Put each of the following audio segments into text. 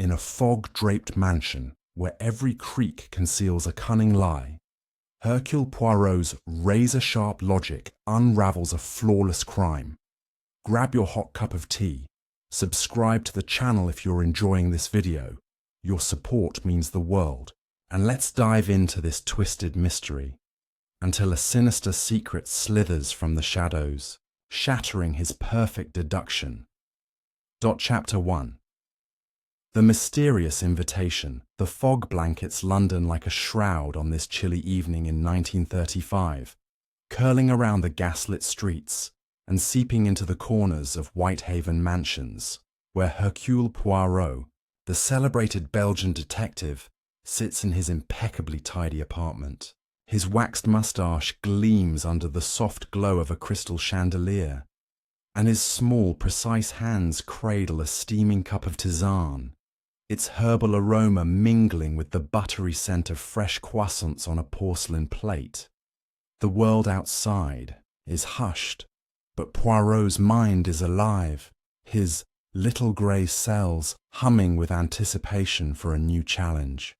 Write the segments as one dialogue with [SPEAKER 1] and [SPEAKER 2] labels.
[SPEAKER 1] In a fog-draped mansion where every creak conceals a cunning lie, Hercule Poirot's razor-sharp logic unravels a flawless crime. Grab your hot cup of tea, subscribe to the channel if you're enjoying this video. Your support means the world, and let's dive into this twisted mystery until a sinister secret slithers from the shadows, shattering his perfect deduction. Chapter 1. The mysterious invitation. The fog blankets London like a shroud on this chilly evening in 1935, curling around the gaslit streets and seeping into the corners of Whitehaven mansions, where Hercule Poirot, the celebrated Belgian detective, sits in his impeccably tidy apartment. His waxed moustache gleams under the soft glow of a crystal chandelier, and his small, precise hands cradle a steaming cup of tisane, its herbal aroma mingling with the buttery scent of fresh croissants on a porcelain plate. The world outside is hushed, but Poirot's mind is alive, his little grey cells humming with anticipation for a new challenge.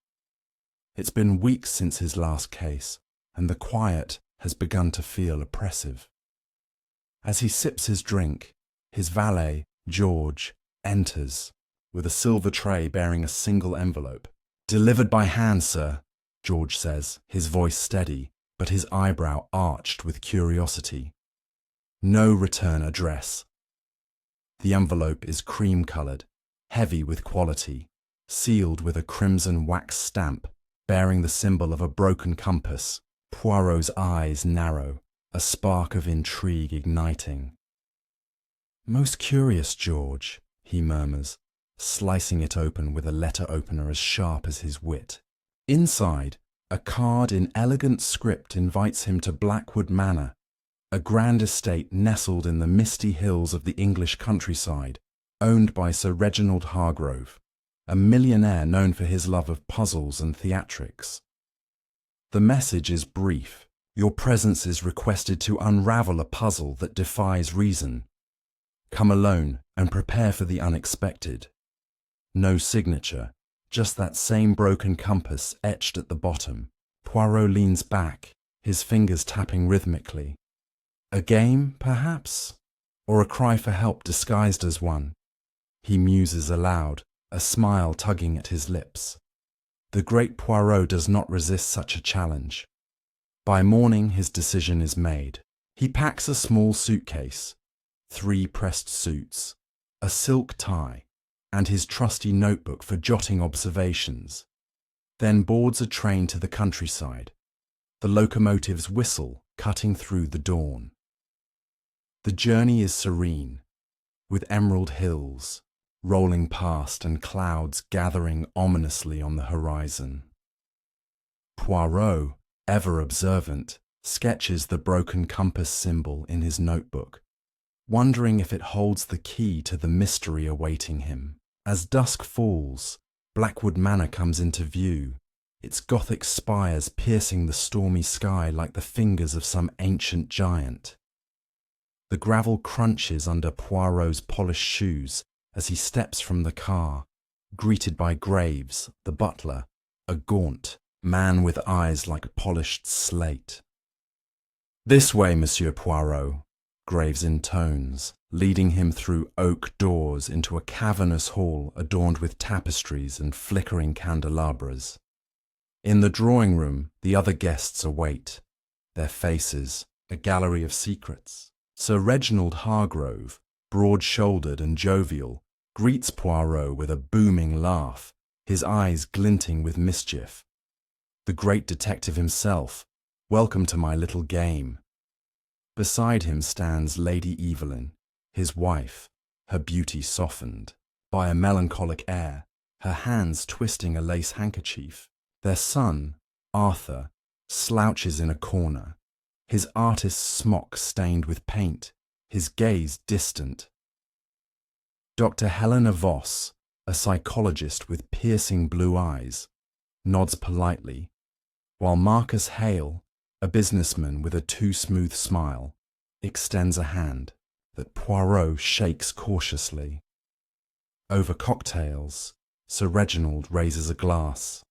[SPEAKER 1] It's been weeks since his last case, and the quiet has begun to feel oppressive. As he sips his drink, his valet, George, enters, with a silver tray bearing a single envelope. "Delivered by hand, sir," George says, his voice steady, but his eyebrow arched with curiosity. "No return address." The envelope is cream-coloured, heavy with quality, sealed with a crimson wax stamp bearing the symbol of a broken compass. Poirot's eyes narrow, a spark of intrigue igniting. "Most curious, George," he murmurs, slicing it open with a letter opener as sharp as his wit. Inside, a card in elegant script invites him to Blackwood Manor, a grand estate nestled in the misty hills of the English countryside, owned by Sir Reginald Hargrove, a millionaire known for his love of puzzles and theatrics. The message is brief. Your presence is requested to unravel a puzzle that defies reason. Come alone and prepare for the unexpected. No signature, just that same broken compass etched at the bottom. Poirot leans back, his fingers tapping rhythmically. A game, perhaps? Or a cry for help disguised as one? He muses aloud, a smile tugging at his lips. The great Poirot does not resist such a challenge. By morning his decision is made. He packs a small suitcase, 3 pressed suits, a silk tie, and his trusty notebook for jotting observations, then boards a train to the countryside, the locomotive's whistle cutting through the dawn. The journey is serene, with emerald hills rolling past and clouds gathering ominously on the horizon. Poirot, ever observant, sketches the broken compass symbol in his notebook, wondering if it holds the key to the mystery awaiting him. As dusk falls, Blackwood Manor comes into view, its Gothic spires piercing the stormy sky like the fingers of some ancient giant. The gravel crunches under Poirot's polished shoes as he steps from the car, greeted by Graves, the butler, a gaunt man with eyes like polished slate. "This way, Monsieur Poirot," Graves intones, leading him through oak doors into a cavernous hall adorned with tapestries and flickering candelabras. In the drawing room, the other guests await, their faces a gallery of secrets. Sir Reginald Hargrove, broad-shouldered and jovial, greets Poirot with a booming laugh, his eyes glinting with mischief. The great detective himself, "Welcome to my little game." Beside him stands Lady Evelyn, his wife, her beauty softened by a melancholic air, her hands twisting a lace handkerchief. Their son, Arthur, slouches in a corner, his artist's smock stained with paint, his gaze distant. Dr. Helena Voss, a psychologist with piercing blue eyes, nods politely, while Marcus Hale, a businessman with a too-smooth smile, extends a hand that Poirot shakes cautiously. Over cocktails, Sir Reginald raises a glass.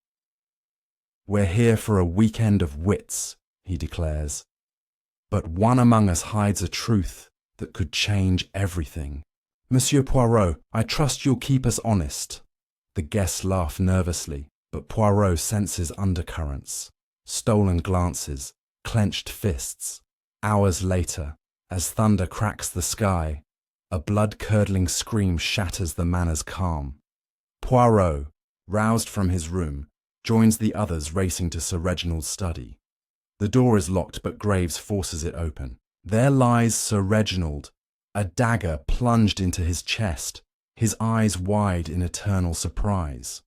[SPEAKER 1] "We're here for a weekend of wits," he declares. "But one among us hides a truth that could change everything. Monsieur Poirot, I trust you'll keep us honest." The guests laugh nervously, but Poirot senses undercurrents, stolen glances, clenched fists. Hours later, as thunder cracks the sky, a blood-curdling scream shatters the manor's calm. Poirot, roused from his room, joins the others racing to Sir Reginald's study. The door is locked, but Graves forces it open. There lies Sir Reginald, a dagger plunged into his chest, his eyes wide in eternal surprise.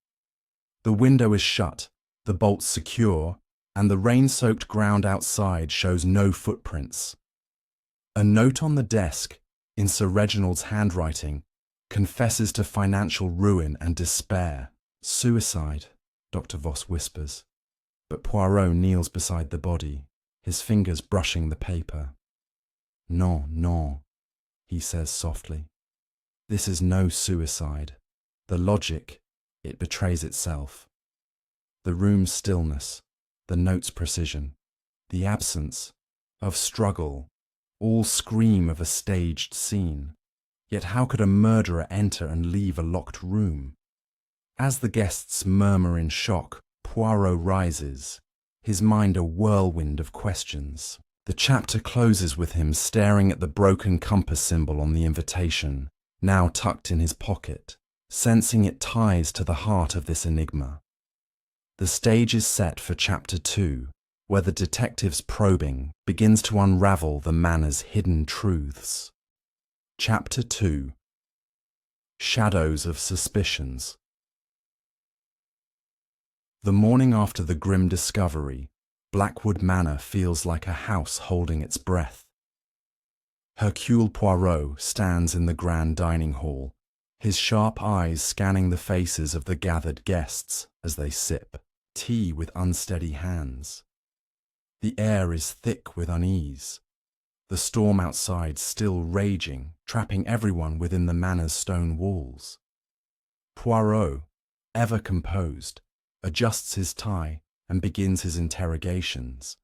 [SPEAKER 1] The window is shut, the bolts secure, and the rain-soaked ground outside shows no footprints. A note on the desk, in Sir Reginald's handwriting, confesses to financial ruin and despair. "Suicide," Dr. Voss whispers, but Poirot kneels beside the body, his fingers brushing the paper. "Non, non," he says softly. "This is no suicide. The logic, it betrays itself." The room's stillness, the note's precision, the absence of struggle, all scream of a staged scene. Yet how could a murderer enter and leave a locked room? As the guests murmur in shock, Poirot rises, his mind a whirlwind of questions. The chapter closes with him staring at the broken compass symbol on the invitation, now tucked in his pocket, sensing it ties to the heart of this enigma. The stage is set for Chapter 2, where the detective's probing begins to unravel the manor's hidden truths. Chapter 2. Shadows of Suspicions. The morning after the grim discovery, Blackwood Manor feels like a house holding its breath. Hercule Poirot stands in the grand dining hall, his sharp eyes scanning the faces of the gathered guests as they sip tea with unsteady hands. The air is thick with unease, the storm outside still raging, trapping everyone within the manor's stone walls. Poirot, ever composed, adjusts his tie and begins his interrogations,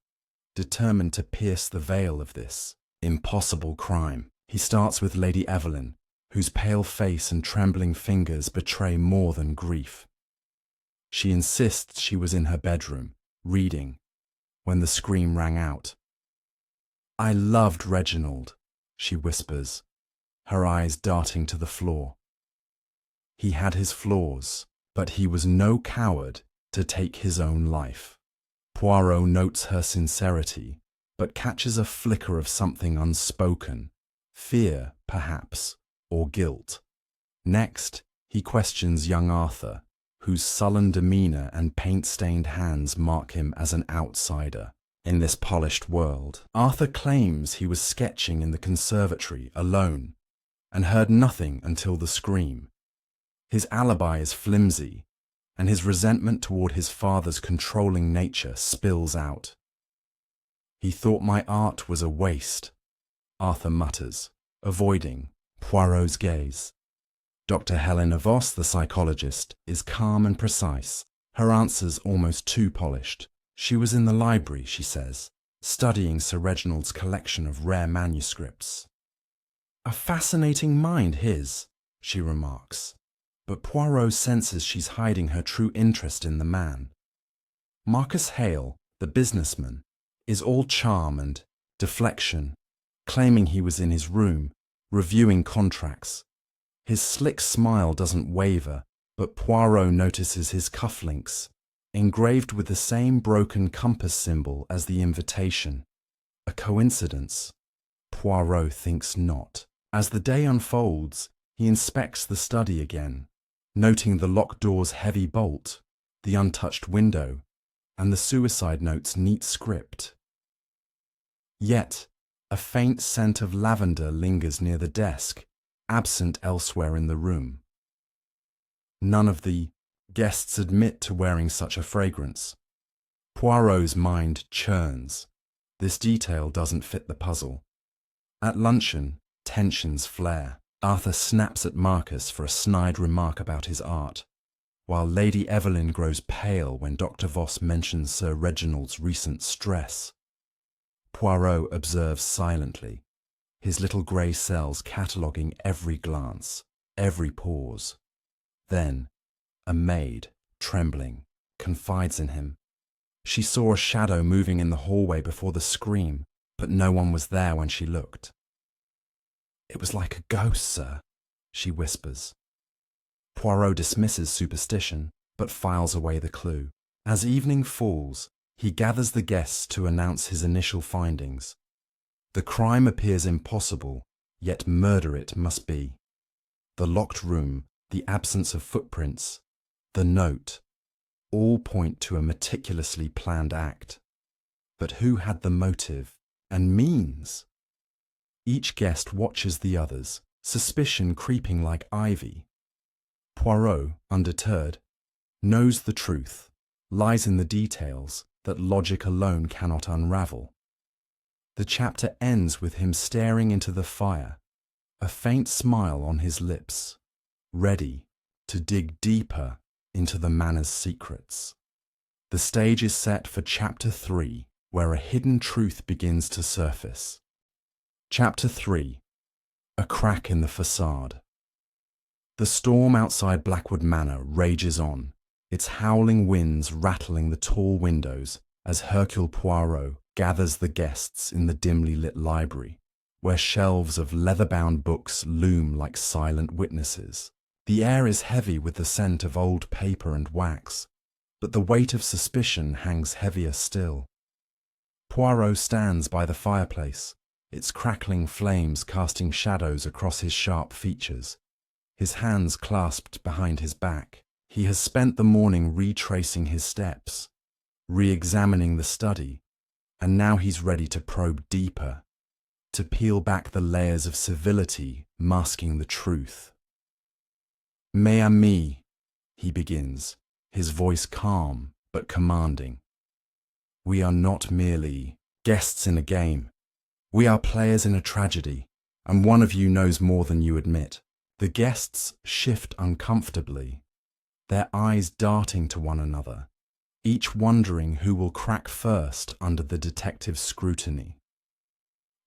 [SPEAKER 1] determined to pierce the veil of this impossible crime. He starts with Lady Evelyn, whose pale face and trembling fingers betray more than grief. She insists she was in her bedroom, reading, when the scream rang out. "I loved Reginald," she whispers, her eyes darting to the floor. "He had his flaws, but he was no coward to take his own life." Poirot notes her sincerity, but catches a flicker of something unspoken, fear, perhaps, or guilt. Next, he questions young Arthur, whose sullen demeanour and paint-stained hands mark him as an outsider in this polished world. Arthur claims he was sketching in the conservatory alone and heard nothing until the scream. His alibi is flimsy, and his resentment toward his father's controlling nature spills out. "He thought my art was a waste," Arthur mutters, avoiding Poirot's gaze. Dr. Helena Voss, the psychologist, is calm and precise, her answers almost too polished. She was in the library, she says, studying Sir Reginald's collection of rare manuscripts. "A fascinating mind, his," she remarks, but Poirot senses she's hiding her true interest in the man. Marcus Hale, the businessman, is all charm and deflection, claiming he was in his room, reviewing contracts. His slick smile doesn't waver, but Poirot notices his cufflinks, engraved with the same broken compass symbol as the invitation. A coincidence? Poirot thinks not. As the day unfolds, he inspects the study again, noting the locked door's heavy bolt, the untouched window, and the suicide note's neat script. Yet, a faint scent of lavender lingers near the desk, absent elsewhere in the room. None of the guests admit to wearing such a fragrance. Poirot's mind churns. This detail doesn't fit the puzzle. At luncheon, tensions flare. Arthur snaps at Marcus for a snide remark about his art. while Lady Evelyn grows pale when Dr. Voss mentions Sir Reginald's recent stress. Poirot observes silently, his little grey cells cataloguing every glance, every pause. Then, a maid, trembling, confides in him. She saw a shadow moving in the hallway before the scream, but no one was there when she looked. "It was like a ghost, sir," she whispers. Poirot dismisses superstition, but files away the clue. As evening falls, he gathers the guests to announce his initial findings. The crime appears impossible, yet murder it must be. The locked room, the absence of footprints, the note, all point to a meticulously planned act. But who had the motive and means? Each guest watches the others, suspicion creeping like ivy. Poirot, undeterred, knows the truth, lies in the details that logic alone cannot unravel. The chapter ends with him staring into the fire, a faint smile on his lips, ready to dig deeper into the manor's secrets. The stage is set for Chapter 3, where a hidden truth begins to surface. Chapter 3. A crack in the facade. The storm outside Blackwood Manor rages on, its howling winds rattling the tall windows as Hercule Poirot gathers the guests in the dimly lit library, where shelves of leather-bound books loom like silent witnesses. The air is heavy with the scent of old paper and wax, but the weight of suspicion hangs heavier still. Poirot stands by the fireplace, its crackling flames casting shadows across his sharp features, his hands clasped behind his back. He has spent the morning retracing his steps, re-examining the study, and now he's ready to probe deeper, to peel back the layers of civility masking the truth. "Mes amis," he begins, his voice calm but commanding. "We are not merely guests in a game. We are players in a tragedy, and one of you knows more than you admit." The guests shift uncomfortably, their eyes darting to one another, each wondering who will crack first under the detective's scrutiny.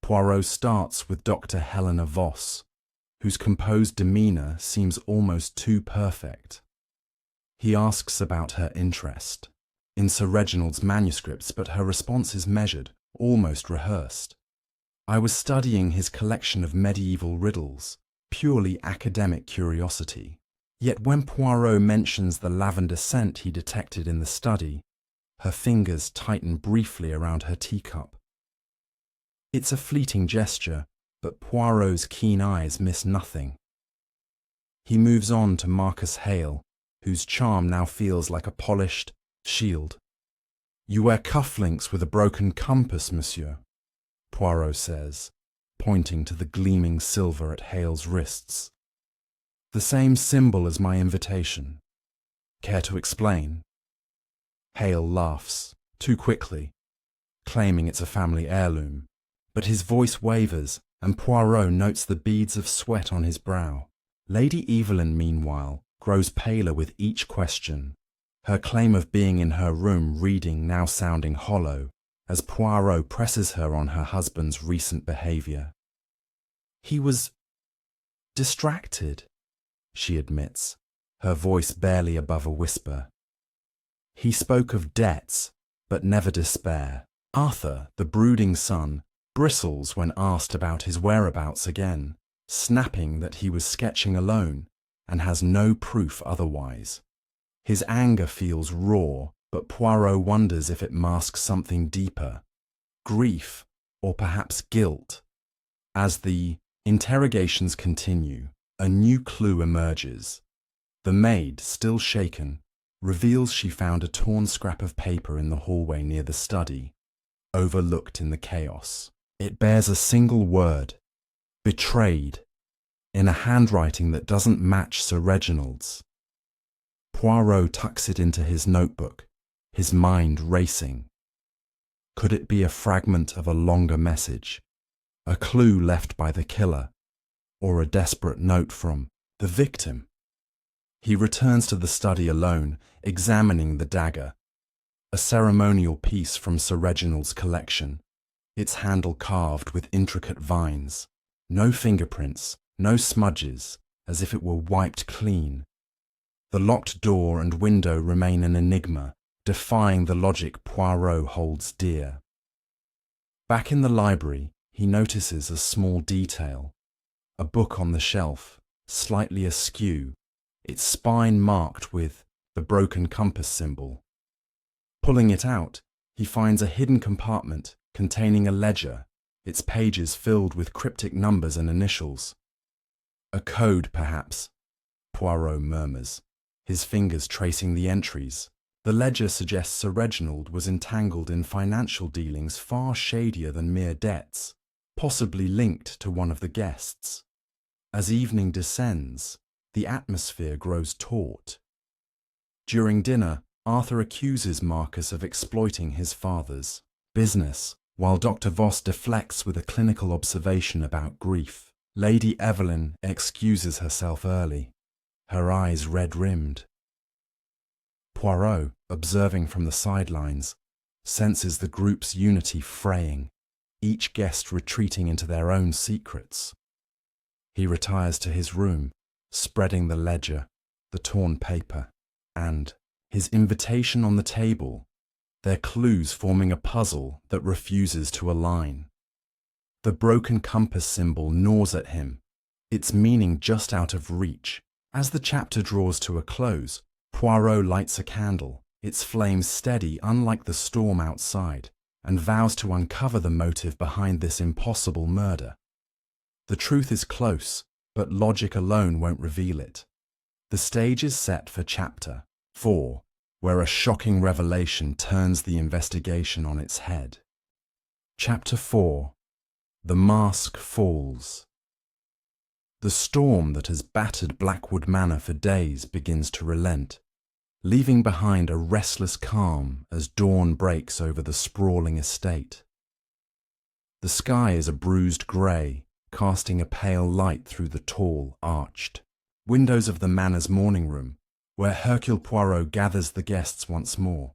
[SPEAKER 1] Poirot starts with Dr. Helena Voss, whose composed demeanour seems almost too perfect. He asks about her interest in Sir Reginald's manuscripts, but her response is measured, almost rehearsed. "I was studying his collection of medieval riddles, purely academic curiosity." Yet when Poirot mentions the lavender scent he detected in the study, her fingers tighten briefly around her teacup. It's a fleeting gesture, but Poirot's keen eyes miss nothing. He moves on to Marcus Hale, whose charm now feels like a polished shield. "You wear cufflinks with a broken compass, monsieur," Poirot says, pointing to the gleaming silver at Hale's wrists. "The same symbol as my invitation. Care to explain?" Hale laughs, too quickly, claiming it's a family heirloom, but his voice wavers and Poirot notes the beads of sweat on his brow. Lady Evelyn, meanwhile, grows paler with each question, her claim of being in her room reading now sounding hollow, as Poirot presses her on her husband's recent behaviour. "He was distracted," she admits, her voice barely above a whisper. "He spoke of debts, but never despair." Arthur, the brooding son, bristles when asked about his whereabouts again, snapping that he was sketching alone and has no proof otherwise. His anger feels raw, but Poirot wonders if it masks something deeper, grief or perhaps guilt. As the interrogations continue, a new clue emerges. The maid, still shaken, reveals she found a torn scrap of paper in the hallway near the study, overlooked in the chaos. It bears a single word, "betrayed," in a handwriting that doesn't match Sir Reginald's. Poirot tucks it into his notebook, his mind racing. Could it be a fragment of a longer message, a clue left by the killer, or a desperate note from the victim? He returns to the study alone, examining the dagger, a ceremonial piece from Sir Reginald's collection, its handle carved with intricate vines. No fingerprints, no smudges, as if it were wiped clean. The locked door and window remain an enigma, defying the logic Poirot holds dear. Back in the library, he notices a small detail. A book on the shelf, slightly askew, its spine marked with the broken compass symbol. Pulling it out, he finds a hidden compartment containing a ledger, its pages filled with cryptic numbers and initials. A code, perhaps, Poirot murmurs, his fingers tracing the entries. The ledger suggests Sir Reginald was entangled in financial dealings far shadier than mere debts, possibly linked to one of the guests. As evening descends, the atmosphere grows taut. During dinner, Arthur accuses Marcus of exploiting his father's business, while Dr. Voss deflects with a clinical observation about grief. Lady Evelyn excuses herself early, her eyes red-rimmed. Poirot, observing from the sidelines, senses the group's unity fraying, each guest retreating into their own secrets. He retires to his room, spreading the ledger, the torn paper, and his invitation on the table, their clues forming a puzzle that refuses to align. The broken compass symbol gnaws at him, its meaning just out of reach. As the chapter draws to a close, Poirot lights a candle, its flame steady unlike the storm outside, and vows to uncover the motive behind this impossible murder. The truth is close, but logic alone won't reveal it. The stage is set for Chapter 4, where a shocking revelation turns the investigation on its head. Chapter 4. The Mask Falls. The storm that has battered Blackwood Manor for days begins to relent, leaving behind a restless calm as dawn breaks over the sprawling estate. The sky is a bruised grey, casting a pale light through the tall, arched windows of the manor's morning room, where Hercule Poirot gathers the guests once more.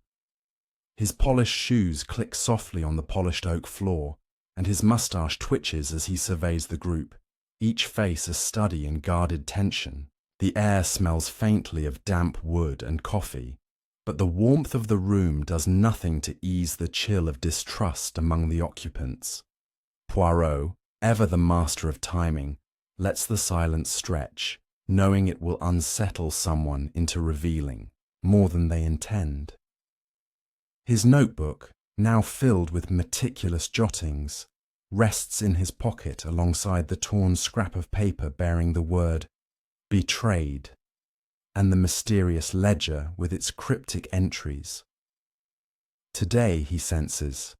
[SPEAKER 1] His polished shoes click softly on the polished oak floor, and his moustache twitches as he surveys the group, each face a study in guarded tension. The air smells faintly of damp wood and coffee, but the warmth of the room does nothing to ease the chill of distrust among the occupants. Poirot, ever the master of timing, lets the silence stretch, knowing it will unsettle someone into revealing more than they intend. His notebook, now filled with meticulous jottings, rests in his pocket alongside the torn scrap of paper bearing the word "betrayed" and the mysterious ledger with its cryptic entries. Today, he senses,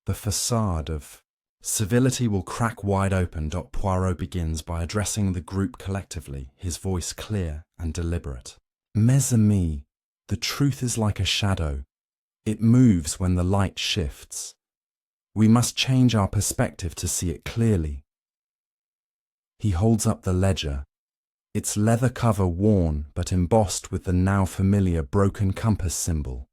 [SPEAKER 1] the facade of civility will crack wide open. Poirot begins by addressing the group collectively, his voice clear and deliberate. Mes amis, the truth is like a shadow. It moves when the light shifts. We must change our perspective to see it clearly. He holds up the ledger, its leather cover worn but embossed with the now familiar broken compass symbol.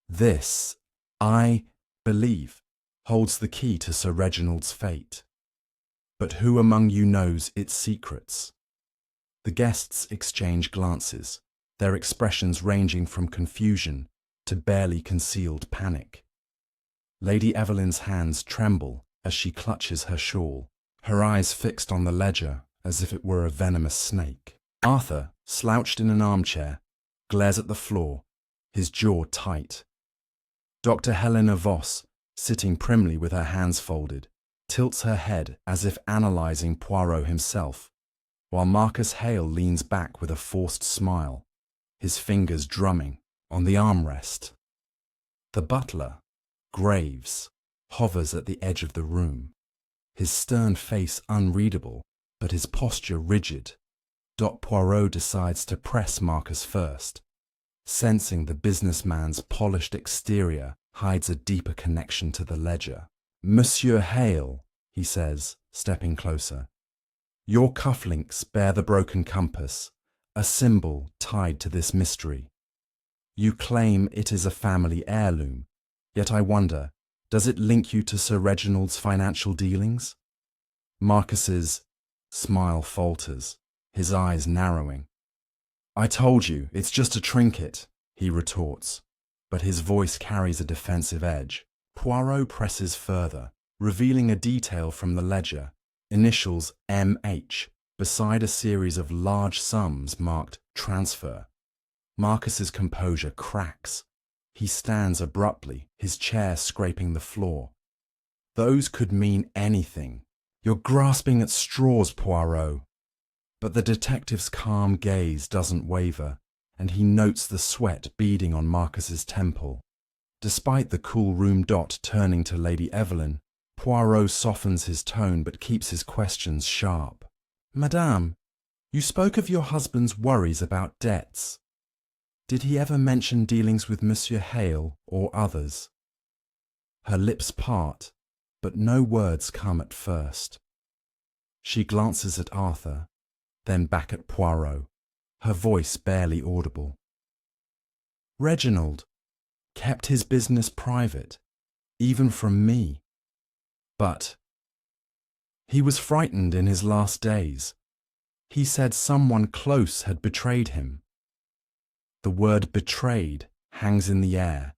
[SPEAKER 1] This, I believe, holds the key to Sir Reginald's fate. But who among you knows its secrets? The guests exchange glances, their expressions ranging from confusion to barely concealed panic. Lady Evelyn's hands tremble as she clutches her shawl, her eyes fixed on the ledger as if it were a venomous snake. Arthur, slouched in an armchair, glares at the floor, his jaw tight. Dr. Helena Voss, sitting primly with her hands folded, tilts her head as if analysing Poirot himself, while Marcus Hale leans back with a forced smile, his fingers drumming on the armrest. The butler, Graves, hovers at the edge of the room, his stern face unreadable, but his posture rigid. Poirot decides to press Marcus first, sensing the businessman's polished exterior hides a deeper connection to the ledger. Monsieur Hale, he says, stepping closer, your cufflinks bear the broken compass, a symbol tied to this mystery. You claim it is a family heirloom, yet I wonder, does it link you to Sir Reginald's financial dealings? Marcus's smile falters, his eyes narrowing. I told you, it's just a trinket, he retorts, but his voice carries a defensive edge. Poirot presses further, revealing a detail from the ledger, initials MH, beside a series of large sums marked transfer. Marcus's composure cracks. He stands abruptly, his chair scraping the floor. Those could mean anything. You're grasping at straws, Poirot. But the detective's calm gaze doesn't waver, and he notes the sweat beading on Marcus's temple. Despite the cool room Dot turning to Lady Evelyn, Poirot softens his tone but keeps his questions sharp. Madame, you spoke of your husband's worries about debts. Did he ever mention dealings with Monsieur Hale or others? Her lips part, but no words come at first. She glances at Arthur, then back at Poirot, her voice barely audible. Reginald kept his business private, even from me. But he was frightened in his last days. He said someone close had betrayed him. The word betrayed hangs in the air,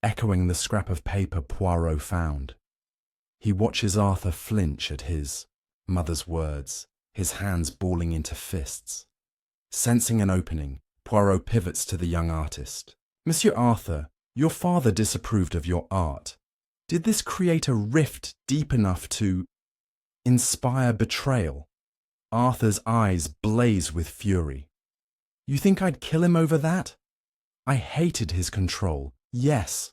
[SPEAKER 1] echoing the scrap of paper Poirot found. He watches Arthur flinch at his mother's words, his hands balling into fists. Sensing an opening, Poirot pivots to the young artist. Monsieur Arthur, your father disapproved of your art. Did this create a rift deep enough to inspire betrayal? Arthur's eyes blaze with fury. You think I'd kill him over that? I hated his control, yes,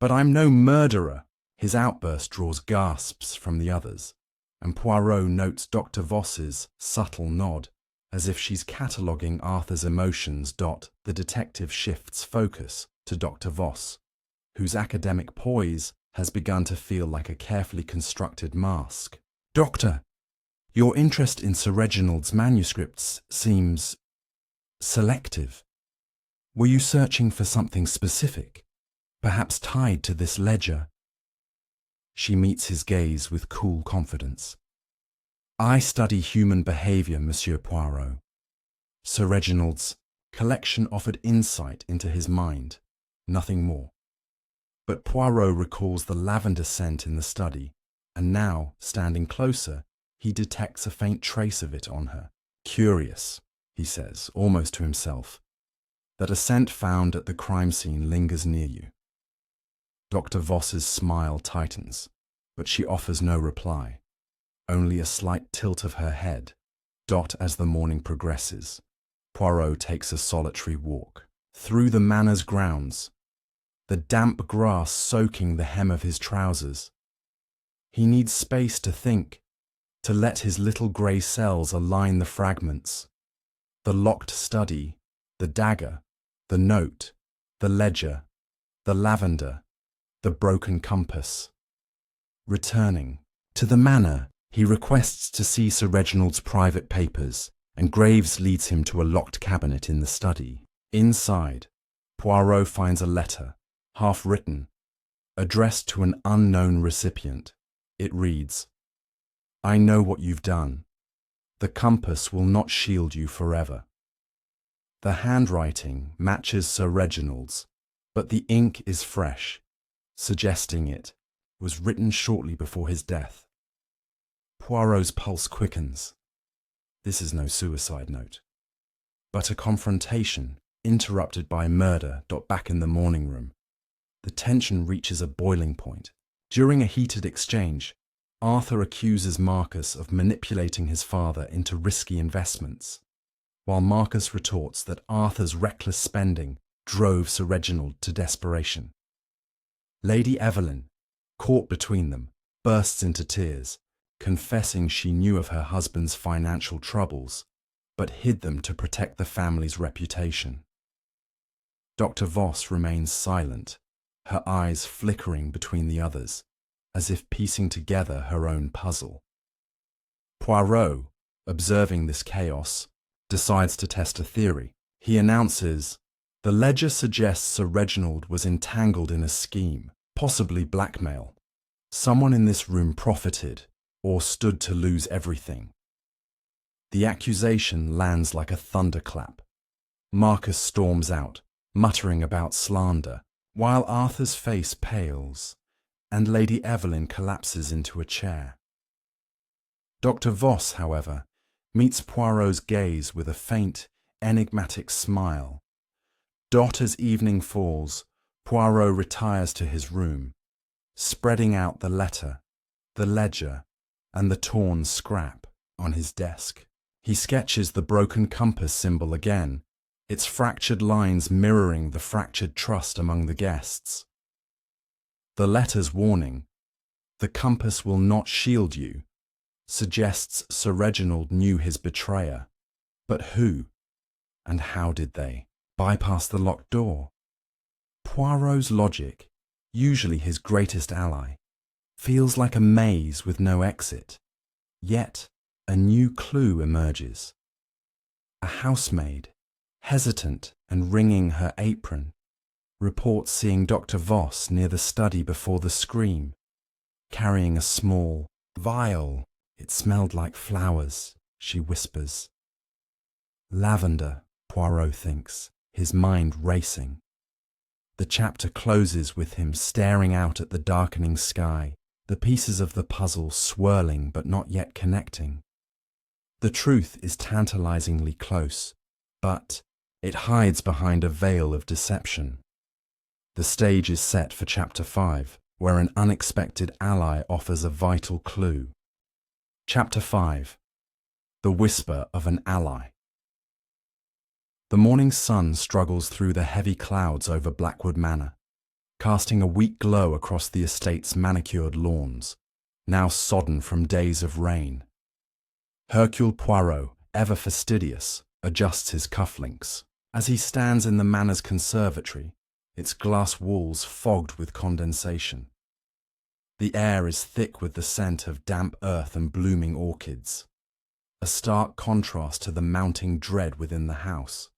[SPEAKER 1] but I'm no murderer. His outburst draws gasps from the others, and Poirot notes Dr. Voss's subtle nod, as if she's cataloguing Arthur's emotions. The detective shifts focus to Dr. Voss, whose academic poise has begun to feel like a carefully constructed mask. Doctor, your interest in Sir Reginald's manuscripts seems selective. Were you searching for something specific, perhaps tied to this ledger? She meets his gaze with cool confidence. I study human behaviour, Monsieur Poirot. Sir Reginald's collection offered insight into his mind, nothing more. But Poirot recalls the lavender scent in the study, and now, standing closer, he detects a faint trace of it on her. Curious, he says, almost to himself, that a scent found at the crime scene lingers near you. Dr. Voss's smile tightens, but she offers no reply, only a slight tilt of her head. As the morning progresses, Poirot takes a solitary walk through the manor's grounds, the damp grass soaking the hem of his trousers. He needs space to think, to let his little grey cells align the fragments. The locked study, the dagger, the note, the ledger, the lavender, the broken compass. Returning to the manor, he requests to see Sir Reginald's private papers, and Graves leads him to a locked cabinet in the study. Inside, Poirot finds a letter, half written, addressed to an unknown recipient. It reads, I know what you've done. The compass will not shield you forever. The handwriting matches Sir Reginald's, but the ink is fresh, suggesting it was written shortly before his death. Poirot's pulse quickens. This is no suicide note, but a confrontation interrupted by murder. Back in the morning room, the tension reaches a boiling point. During a heated exchange, Arthur accuses Marcus of manipulating his father into risky investments, while Marcus retorts that Arthur's reckless spending drove Sir Reginald to desperation. Lady Evelyn, caught between them, bursts into tears, confessing she knew of her husband's financial troubles, but hid them to protect the family's reputation. Dr. Voss remains silent, her eyes flickering between the others, as if piecing together her own puzzle. Poirot, observing this chaos, decides to test a theory. He announces, "The ledger suggests Sir Reginald was entangled in a scheme, possibly blackmail. Someone in this room profited, or stood to lose everything." The accusation lands like a thunderclap. Marcus storms out, muttering about slander, while Arthur's face pales, and Lady Evelyn collapses into a chair. Dr. Voss, however, meets Poirot's gaze with a faint, enigmatic smile. As evening falls, Poirot retires to his room, spreading out the letter, the ledger, and the torn scrap on his desk. He sketches the broken compass symbol again, its fractured lines mirroring the fractured trust among the guests. The letter's warning, "The compass will not shield you," suggests Sir Reginald knew his betrayer. But who, and how did they, bypass the locked door? Poirot's logic, usually his greatest ally, feels like a maze with no exit. Yet a new clue emerges. A housemaid, hesitant and wringing her apron, reports seeing Dr. Voss near the study before the scream, carrying a small vial. "It smelled like flowers," she whispers. Lavender, Poirot thinks, his mind racing. The chapter closes with him staring out at the darkening sky, the pieces of the puzzle swirling but not yet connecting. The truth is tantalizingly close, but it hides behind a veil of deception. The stage is set for Chapter 5, where an unexpected ally offers a vital clue. Chapter 5. The Whisper of an Ally. The morning sun struggles through the heavy clouds over Blackwood Manor, casting a weak glow across the estate's manicured lawns, now sodden from days of rain. Hercule Poirot, ever fastidious, adjusts his cufflinks. As he stands in the manor's conservatory, its glass walls fogged with condensation. The air is thick with the scent of damp earth and blooming orchids, a stark contrast to the mounting dread within the house.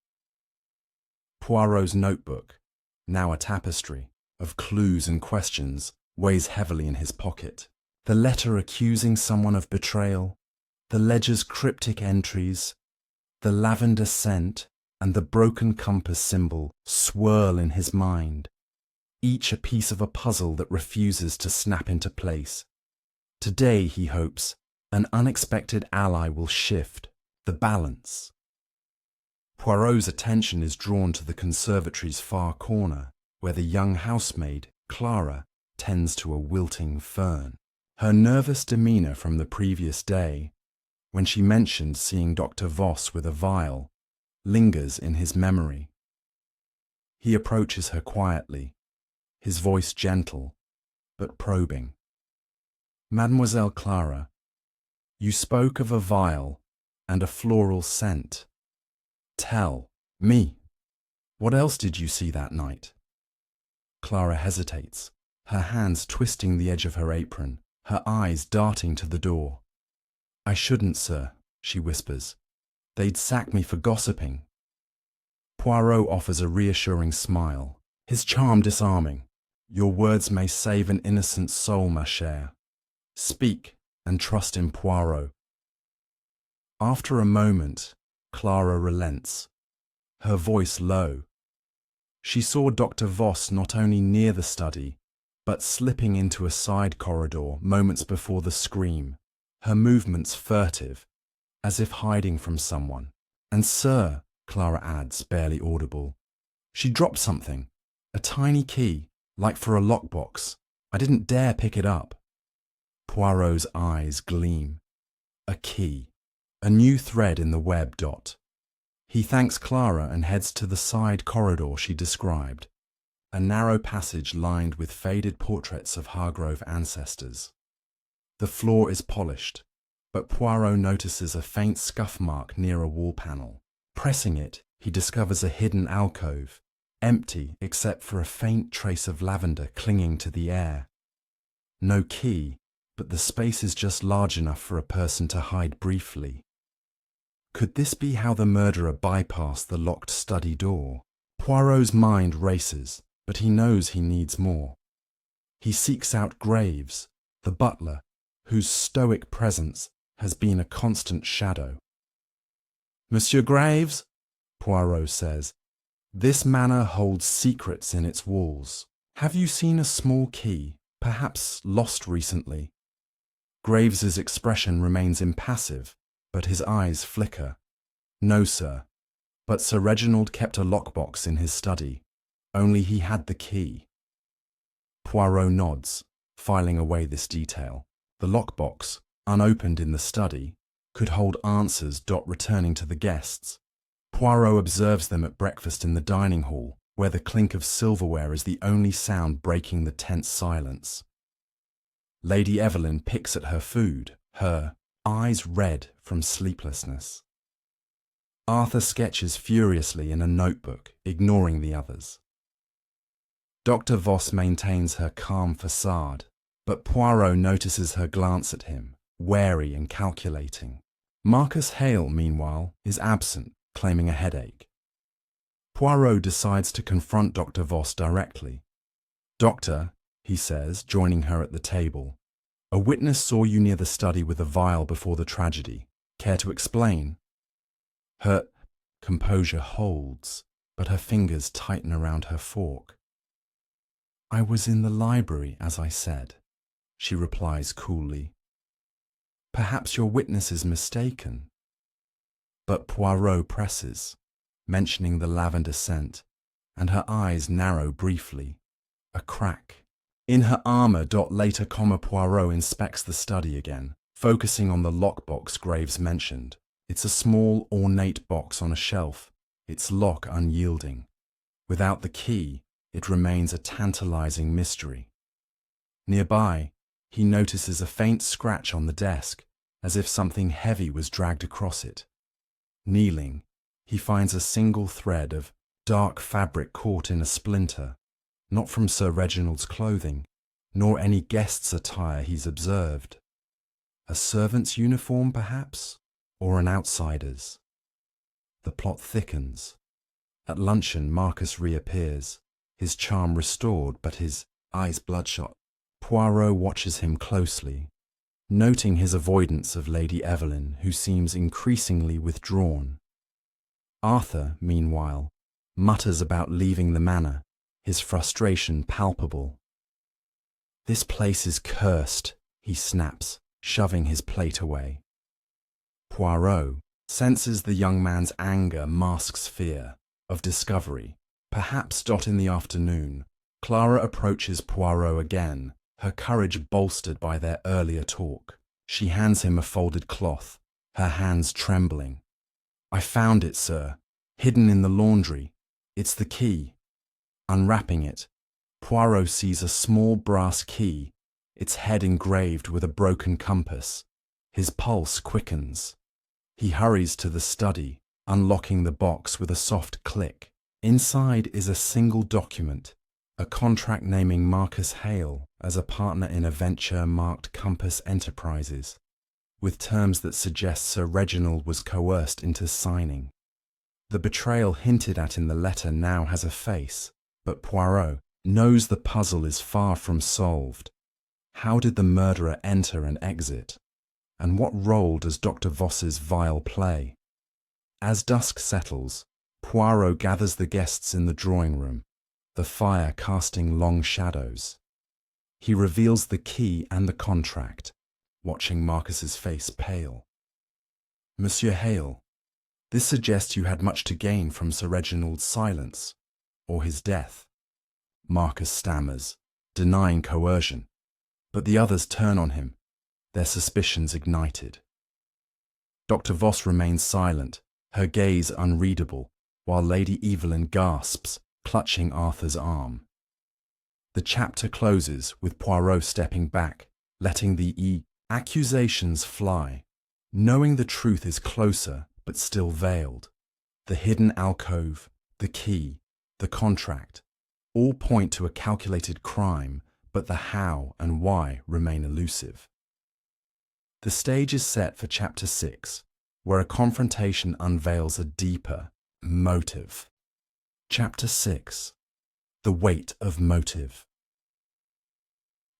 [SPEAKER 1] Poirot's notebook, now a tapestry of clues and questions, weighs heavily in his pocket. The letter accusing someone of betrayal, the ledger's cryptic entries, the lavender scent, and the broken compass symbol swirl in his mind, each a piece of a puzzle that refuses to snap into place. Today, he hopes, an unexpected ally will shift the balance. Poirot's attention is drawn to the conservatory's far corner, where the young housemaid, Clara, tends to a wilting fern. Her nervous demeanour from the previous day, when she mentioned seeing Dr. Voss with a vial, lingers in his memory. He approaches her quietly, his voice gentle, but probing. "Mademoiselle Clara, you spoke of a vial and a floral scent. Tell me, what else did you see that night?" Clara hesitates, her hands twisting the edge of her apron, her eyes darting to the door. "I shouldn't, sir," she whispers. "They'd sack me for gossiping." Poirot offers a reassuring smile, his charm disarming. "Your words may save an innocent soul, ma chère. Speak and trust in Poirot." After a moment, Clara relents, her voice low. She saw Dr. Voss not only near the study, but slipping into a side corridor moments before the scream, her movements furtive, as if hiding from someone. "And sir," Clara adds, barely audible, "she dropped something, a tiny key, like for a lockbox. I didn't dare pick it up." Poirot's eyes gleam. A key, a new thread in the web. He thanks Clara and heads to the side corridor she described, a narrow passage lined with faded portraits of Hargrove ancestors. The floor is polished, but Poirot notices a faint scuff mark near a wall panel. Pressing it, he discovers a hidden alcove, empty except for a faint trace of lavender clinging to the air. No key, but the space is just large enough for a person to hide briefly. Could this be how the murderer bypassed the locked study door? Poirot's mind races, but he knows he needs more. He seeks out Graves, the butler, whose stoic presence has been a constant shadow. "Monsieur Graves," Poirot says, "this manor holds secrets in its walls. Have you seen a small key, perhaps lost recently?" Graves's expression remains impassive, but his eyes flicker. "No, sir. But Sir Reginald kept a lockbox in his study. Only he had the key." Poirot nods, filing away this detail. The lockbox, unopened in the study, could hold answers. Returning to the guests. Poirot observes them at breakfast in the dining hall, where the clink of silverware is the only sound breaking the tense silence. Lady Evelyn picks at her food, her eyes red from sleeplessness. Arthur sketches furiously in a notebook, ignoring the others. Dr. Voss maintains her calm facade, but Poirot notices her glance at him, wary and calculating. Marcus Hale, meanwhile, is absent, claiming a headache. Poirot decides to confront Dr. Voss directly. "Doctor," he says, joining her at the table, "a witness saw you near the study with a vial before the tragedy. Care to explain?" Her composure holds, but her fingers tighten around her fork. "I was in the library, as I said," she replies coolly. "Perhaps your witness is mistaken." But Poirot presses, mentioning the lavender scent, and her eyes narrow briefly. A crack. In her armour. Later, Poirot inspects the study again, focusing on the lockbox Graves mentioned. It's a small, ornate box on a shelf, its lock unyielding. Without the key, it remains a tantalizing mystery. Nearby, he notices a faint scratch on the desk, as if something heavy was dragged across it. Kneeling, he finds a single thread of dark fabric caught in a splinter, not from Sir Reginald's clothing, nor any guest's attire he's observed. A servant's uniform, perhaps, or an outsider's. The plot thickens. At luncheon, Marcus reappears, his charm restored, but his eyes bloodshot. Poirot watches him closely, noting his avoidance of Lady Evelyn, who seems increasingly withdrawn. Arthur, meanwhile, mutters about leaving the manor, his frustration palpable. "This place is cursed," he snaps, shoving his plate away. Poirot senses the young man's anger masks fear of discovery. Perhaps. In the afternoon, Clara approaches Poirot again, her courage bolstered by their earlier talk. She hands him a folded cloth, her hands trembling. "I found it, sir, hidden in the laundry. It's the key." Unwrapping it, Poirot sees a small brass key, its head engraved with a broken compass. His pulse quickens. He hurries to the study, unlocking the box with a soft click. Inside is a single document, a contract naming Marcus Hale as a partner in a venture marked Compass Enterprises, with terms that suggest Sir Reginald was coerced into signing. The betrayal hinted at in the letter now has a face, but Poirot knows the puzzle is far from solved. How did the murderer enter and exit? And what role does Dr. Voss's vial play? As dusk settles, Poirot gathers the guests in the drawing room, the fire casting long shadows. He reveals the key and the contract, watching Marcus's face pale. "Monsieur Hale, this suggests you had much to gain from Sir Reginald's silence, or his death." Marcus stammers, denying coercion, but the others turn on him, their suspicions ignited. Dr. Voss remains silent, her gaze unreadable, while Lady Evelyn gasps, clutching Arthur's arm. The chapter closes with Poirot stepping back, letting the accusations fly, knowing the truth is closer but still veiled. The hidden alcove, the key, the contract, all point to a calculated crime, but the how and why remain elusive. The stage is set for Chapter 6, where a confrontation unveils a deeper motive. Chapter 6. The Weight of Motive.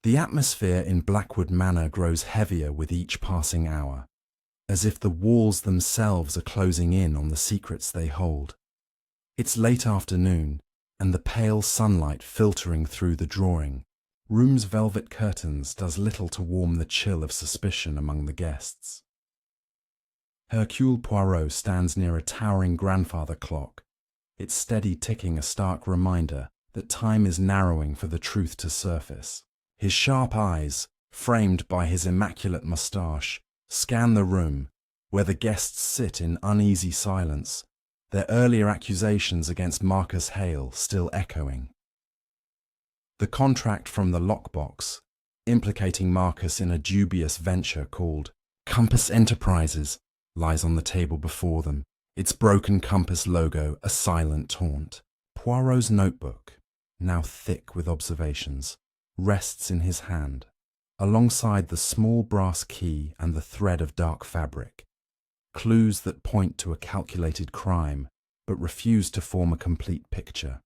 [SPEAKER 1] The atmosphere in Blackwood Manor grows heavier with each passing hour, as if the walls themselves are closing in on the secrets they hold. It's late afternoon, and the pale sunlight filtering through the drawing room's velvet curtains does little to warm the chill of suspicion among the guests. Hercule Poirot stands near a towering grandfather clock, its steady ticking a stark reminder that time is narrowing for the truth to surface. His sharp eyes, framed by his immaculate moustache, scan the room, where the guests sit in uneasy silence, their earlier accusations against Marcus Hale still echoing. The contract from the lockbox, implicating Marcus in a dubious venture called Compass Enterprises, lies on the table before them, its broken compass logo a silent taunt. Poirot's notebook, now thick with observations, rests in his hand, alongside the small brass key and the thread of dark fabric, clues that point to a calculated crime but refuse to form a complete picture.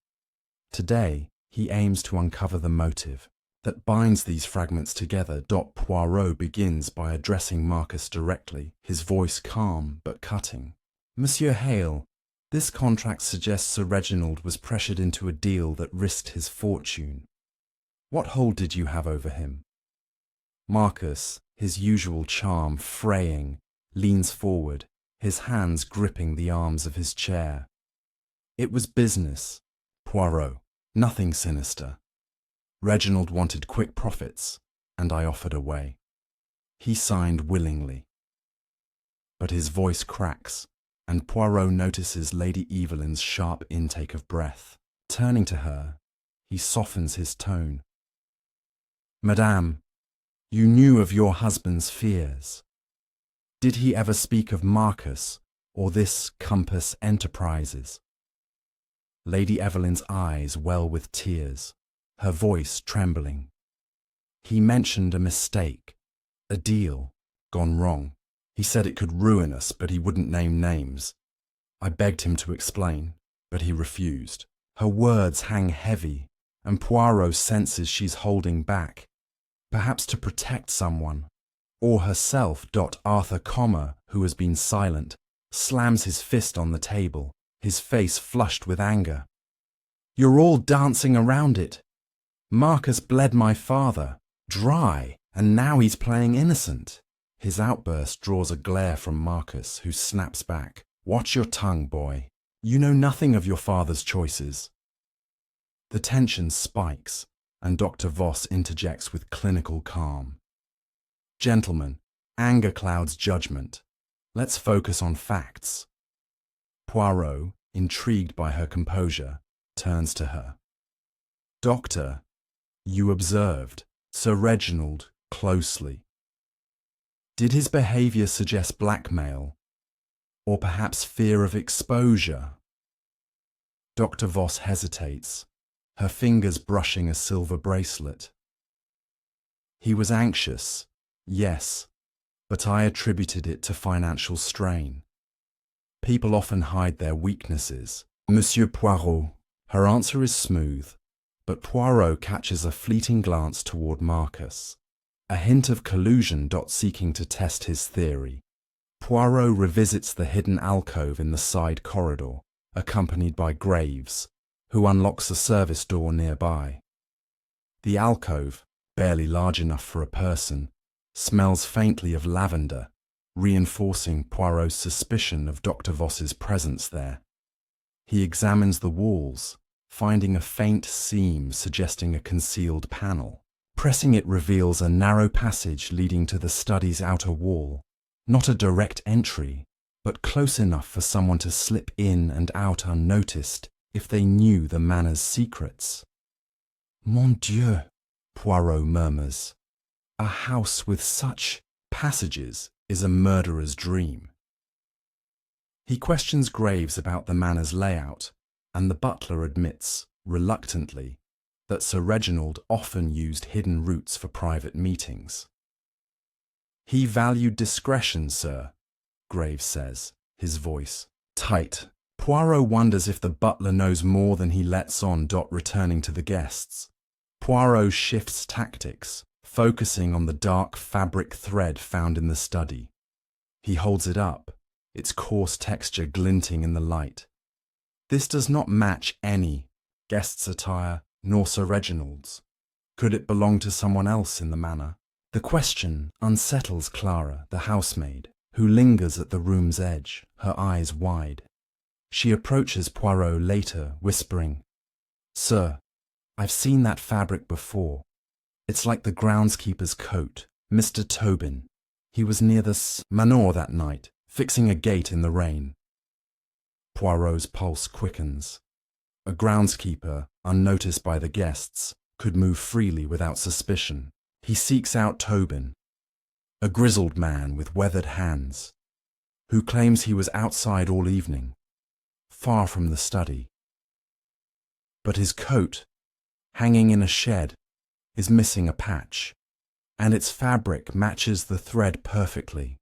[SPEAKER 1] Today, he aims to uncover the motive that binds these fragments together. Poirot begins by addressing Marcus directly, his voice calm but cutting. Monsieur Hale, this contract suggests Sir Reginald was pressured into a deal that risked his fortune. What hold did you have over him? Marcus, his usual charm fraying, leans forward, his hands gripping the arms of his chair. It was business, Poirot, nothing sinister. Reginald wanted quick profits, and I offered away. He signed willingly. But his voice cracks, and Poirot notices Lady Evelyn's sharp intake of breath. Turning to her, he softens his tone. Madame, you knew of your husband's fears. Did he ever speak of Marcus or this Compass Enterprises? Lady Evelyn's eyes well with tears, her voice trembling. He mentioned a mistake, a deal, gone wrong. He said it could ruin us, but he wouldn't name names. I begged him to explain, but he refused. Her words hang heavy, and Poirot senses she's holding back, perhaps to protect someone, or herself. Arthur Comer, who has been silent, slams his fist on the table, his face flushed with anger. You're all dancing around it. Marcus bled my father, dry, and now he's playing innocent. His outburst draws a glare from Marcus, who snaps back. Watch your tongue, boy. You know nothing of your father's choices. The tension spikes, and Dr. Voss interjects with clinical calm. Gentlemen, anger clouds judgment. Let's focus on facts. Poirot, intrigued by her composure, turns to her. Doctor, you observed Sir Reginald closely. Did his behaviour suggest blackmail, or perhaps fear of exposure? Dr. Voss hesitates, her fingers brushing a silver bracelet. He was anxious, yes, but I attributed it to financial strain. People often hide their weaknesses. Monsieur Poirot. Her answer is smooth, but Poirot catches a fleeting glance toward Marcus, a hint of collusion. Seeking to test his theory. Poirot revisits the hidden alcove in the side corridor, accompanied by Graves, who unlocks a service door nearby. The alcove, barely large enough for a person, smells faintly of lavender, reinforcing Poirot's suspicion of Dr. Voss's presence there. He examines the walls, finding a faint seam suggesting a concealed panel. Pressing it reveals a narrow passage leading to the study's outer wall. Not a direct entry, but close enough for someone to slip in and out unnoticed if they knew the manor's secrets. Mon Dieu, Poirot murmurs. A house with such passages is a murderer's dream. He questions Graves about the manor's layout, and the butler admits, reluctantly, that Sir Reginald often used hidden routes for private meetings. He valued discretion, sir, Graves says, his voice tight. Poirot wonders if the butler knows more than he lets on. Returning to the guests, Poirot shifts tactics, focusing on the dark fabric thread found in the study. He holds it up, its coarse texture glinting in the light. This does not match any guest's attire nor Sir Reginald's. Could it belong to someone else in the manor? The question unsettles Clara, the housemaid, who lingers at the room's edge, her eyes wide. She approaches Poirot later, whispering, "Sir, I've seen that fabric before. It's like the groundskeeper's coat, Mr. Tobin. He was near the manor that night, fixing a gate in the rain." Poirot's pulse quickens. A groundskeeper, unnoticed by the guests, could move freely without suspicion. He seeks out Tobin, a grizzled man with weathered hands, who claims he was outside all evening, far from the study. But his coat, hanging in a shed, is missing a patch, and its fabric matches the thread perfectly.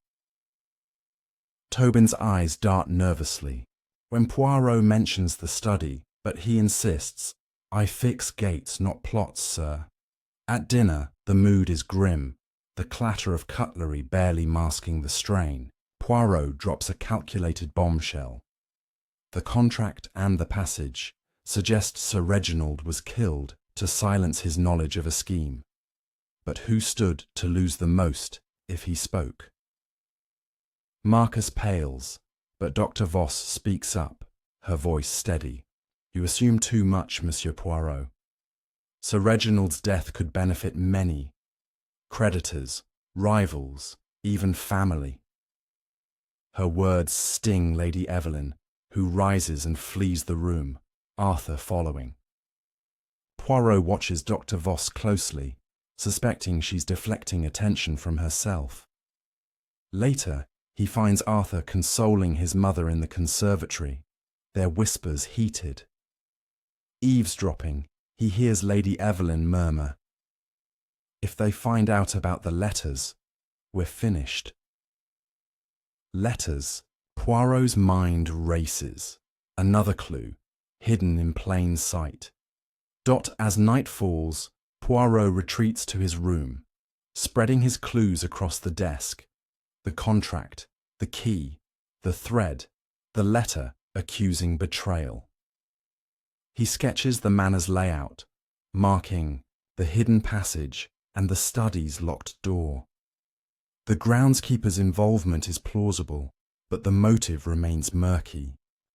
[SPEAKER 1] Tobin's eyes dart nervously when Poirot mentions the study, but he insists, "I fix gates, not plots, sir." At dinner, the mood is grim, the clatter of cutlery barely masking the strain. Poirot drops a calculated bombshell. The contract and the passage suggest Sir Reginald was killed to silence his knowledge of a scheme. But who stood to lose the most if he spoke? Marcus pales, but Dr. Voss speaks up, her voice steady. "You assume too much, Monsieur Poirot. Sir Reginald's death could benefit many. Creditors, rivals, even family." Her words sting Lady Evelyn, who rises and flees the room, Arthur following. Poirot watches Dr. Voss closely, suspecting she's deflecting attention from herself. Later, he finds Arthur consoling his mother in the conservatory, their whispers heated. Eavesdropping, he hears Lady Evelyn murmur, "If they find out about the letters, we're finished." Letters. Poirot's mind races. Another clue, hidden in plain sight. As night falls, Poirot retreats to his room, spreading his clues across the desk. The contract, the key, the thread, the letter accusing betrayal. He sketches the manor's layout, marking the hidden passage and the study's locked door. The groundskeeper's involvement is plausible, but the motive remains murky.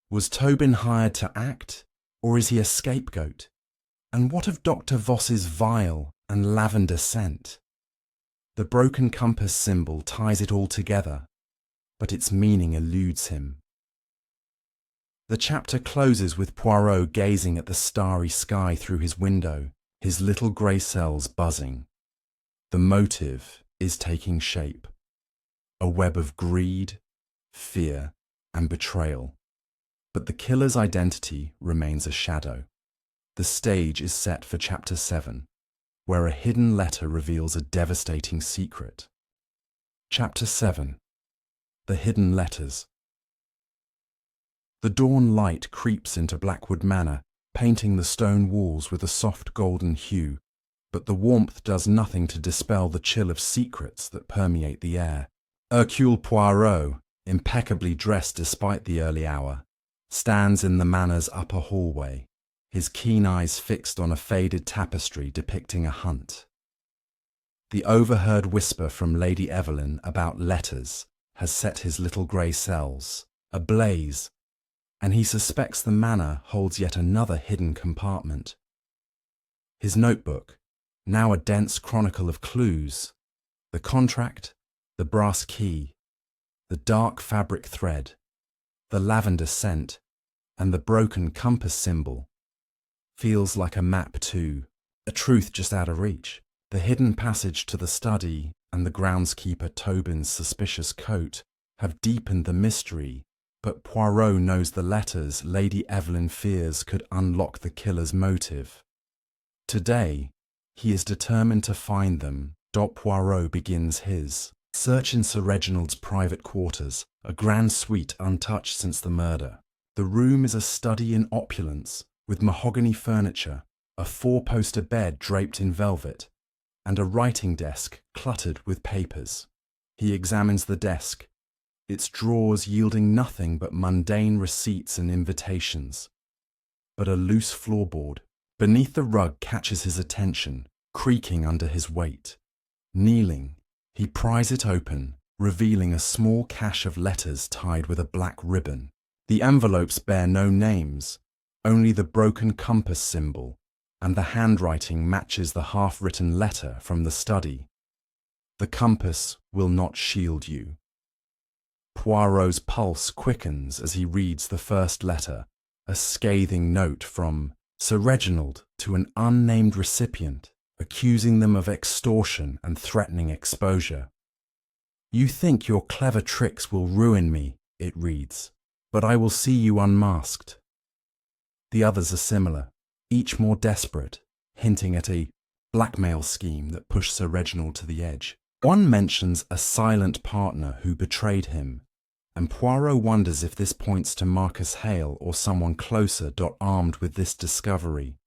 [SPEAKER 1] Was Tobin hired to act, or is he a scapegoat? And what of Dr. Voss's vial and lavender scent? The broken compass symbol ties it all together, but its meaning eludes him. The chapter closes with Poirot gazing at the starry sky through his window, his little grey cells buzzing. The motive is taking shape. A web of greed, fear, and betrayal. But the killer's identity remains a shadow. The stage is set for Chapter 7, where a hidden letter reveals a devastating secret. Chapter 7. The Hidden Letters. The dawn light creeps into Blackwood Manor, painting the stone walls with a soft golden hue, but the warmth does nothing to dispel the chill of secrets that permeate the air. Hercule Poirot, impeccably dressed despite the early hour, stands in the manor's upper hallway, his keen eyes fixed on a faded tapestry depicting a hunt. The overheard whisper from Lady Evelyn about letters has set his little grey cells ablaze, and he suspects the manor holds yet another hidden compartment. His notebook, now a dense chronicle of clues, the contract, the brass key, the dark fabric thread, the lavender scent, and the broken compass symbol, feels like a map too, a truth just out of reach. The hidden passage to the study and the groundskeeper Tobin's suspicious coat have deepened the mystery, but Poirot knows the letters Lady Evelyn fears could unlock the killer's motive. Today, he is determined to find them. Poirot begins his Search in Sir Reginald's private quarters, a grand suite untouched since the murder. The room is a study in opulence, with mahogany furniture, a four-poster bed draped in velvet, and a writing desk cluttered with papers. He examines the desk, its drawers yielding nothing but mundane receipts and invitations. But a loose floorboard beneath the rug catches his attention, creaking under his weight. Kneeling, he pries it open, revealing a small cache of letters tied with a black ribbon. The envelopes bear no names, only the broken compass symbol, and the handwriting matches the half-written letter from the study. The compass will not shield you. Poirot's pulse quickens as he reads the first letter, a scathing note from Sir Reginald to an unnamed recipient, accusing them of extortion and threatening exposure. "You think your clever tricks will ruin me," it reads, "but I will see you unmasked." The others are similar, each more desperate, hinting at a blackmail scheme that pushed Sir Reginald to the edge. One mentions a silent partner who betrayed him, and Poirot wonders if this points to Marcus Hale or someone closer. Armed with this discovery,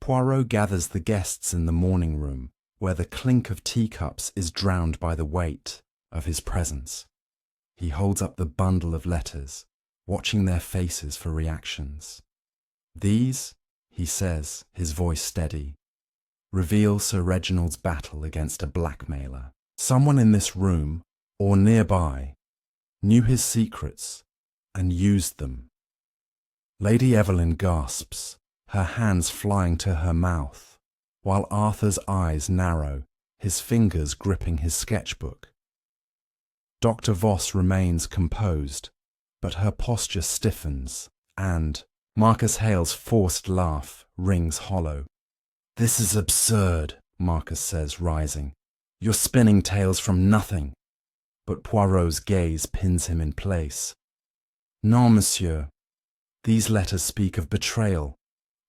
[SPEAKER 1] Poirot gathers the guests in the morning room, where the clink of teacups is drowned by the weight of his presence. He holds up the bundle of letters, watching their faces for reactions. "These," he says, his voice steady, "reveal Sir Reginald's battle against a blackmailer. Someone in this room, or nearby, knew his secrets and used them." Lady Evelyn gasps, her hands flying to her mouth, while Arthur's eyes narrow, his fingers gripping his sketchbook. Dr. Voss remains composed, but her posture stiffens, and Marcus Hale's forced laugh rings hollow. "This is absurd," Marcus says, rising. "You're spinning tales from nothing." But Poirot's gaze pins him in place. "Non, monsieur. These letters speak of betrayal,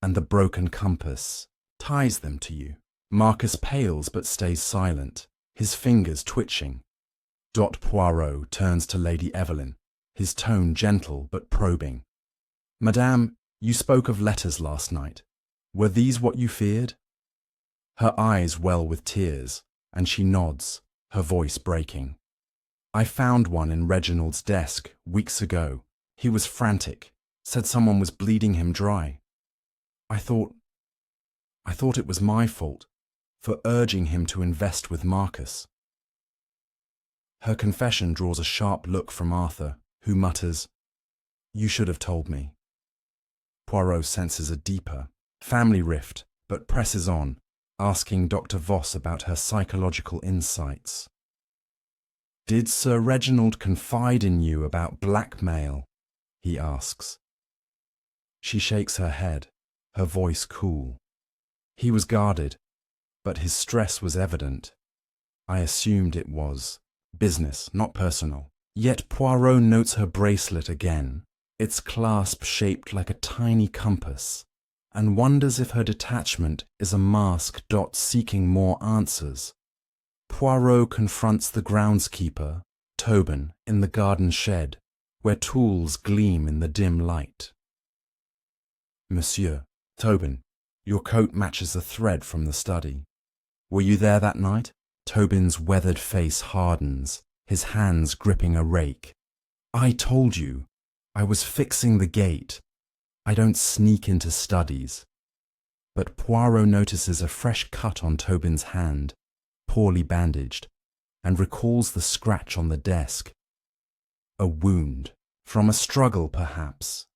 [SPEAKER 1] and the broken compass ties them to you." Marcus pales but stays silent, his fingers twitching. Poirot turns to Lady Evelyn, his tone gentle but probing. "Madame, you spoke of letters last night. Were these what you feared?" Her eyes well with tears, and she nods, her voice breaking. "I found one in Reginald's desk weeks ago. He was frantic, said someone was bleeding him dry. I thought it was my fault for urging him to invest with Marcus." Her confession draws a sharp look from Arthur, who mutters, "You should have told me." Poirot senses a deeper, family rift, but presses on, asking Dr. Voss about her psychological insights. "Did Sir Reginald confide in you about blackmail?" he asks. She shakes her head, her voice cool. "He was guarded, but his stress was evident. I assumed it was business, not personal." Yet Poirot notes her bracelet again, its clasp shaped like a tiny compass, and wonders if her detachment is a mask. Seeking more answers, Poirot confronts the groundskeeper, Tobin, in the garden shed, where tools gleam in the dim light. "Monsieur, Tobin, your coat matches a thread from the study. Were you there that night?" Tobin's weathered face hardens, his hands gripping a rake. "I told you, I was fixing the gate. I don't sneak into studies." But Poirot notices a fresh cut on Tobin's hand, poorly bandaged, and recalls the scratch on the desk. "A wound, from a struggle perhaps,"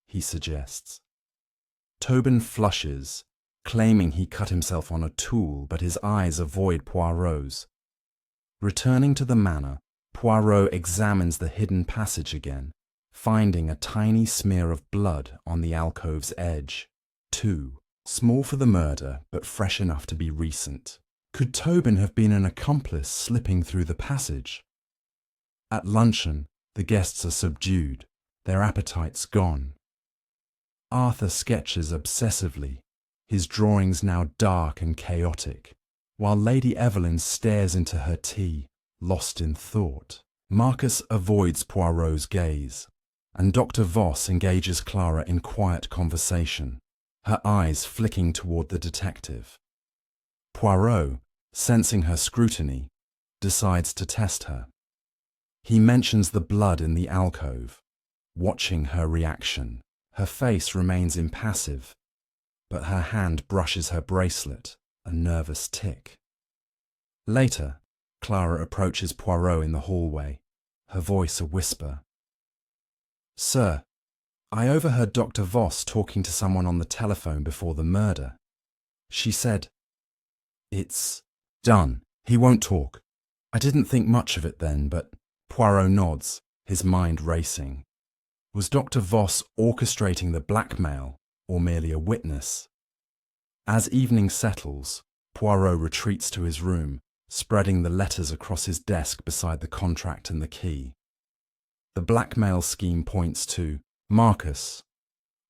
[SPEAKER 1] he suggests. Tobin flushes, claiming he cut himself on a tool, but his eyes avoid Poirot's. Returning to the manor, Poirot examines the hidden passage again, finding a tiny smear of blood on the alcove's edge. 2. Small for the murder, but fresh enough to be recent. Could Tobin have been an accomplice slipping through the passage? At luncheon, the guests are subdued, their appetites gone. Arthur sketches obsessively, his drawings now dark and chaotic, while Lady Evelyn stares into her tea, lost in thought. Marcus avoids Poirot's gaze, and Dr. Voss engages Clara in quiet conversation, her eyes flicking toward the detective. Poirot, sensing her scrutiny, decides to test her. He mentions the blood in the alcove, watching her reaction. Her face remains impassive, but her hand brushes her bracelet, a nervous tick. Later, Clara approaches Poirot in the hallway, her voice a whisper. "Sir, I overheard Dr. Voss talking to someone on the telephone before the murder. She said, 'It's done. He won't talk.' I didn't think much of it then, but..." Poirot nods, his mind racing. Was Dr. Voss orchestrating the blackmail, or merely a witness? As evening settles, Poirot retreats to his room, spreading the letters across his desk beside the contract and the key. The blackmail scheme points to Marcus,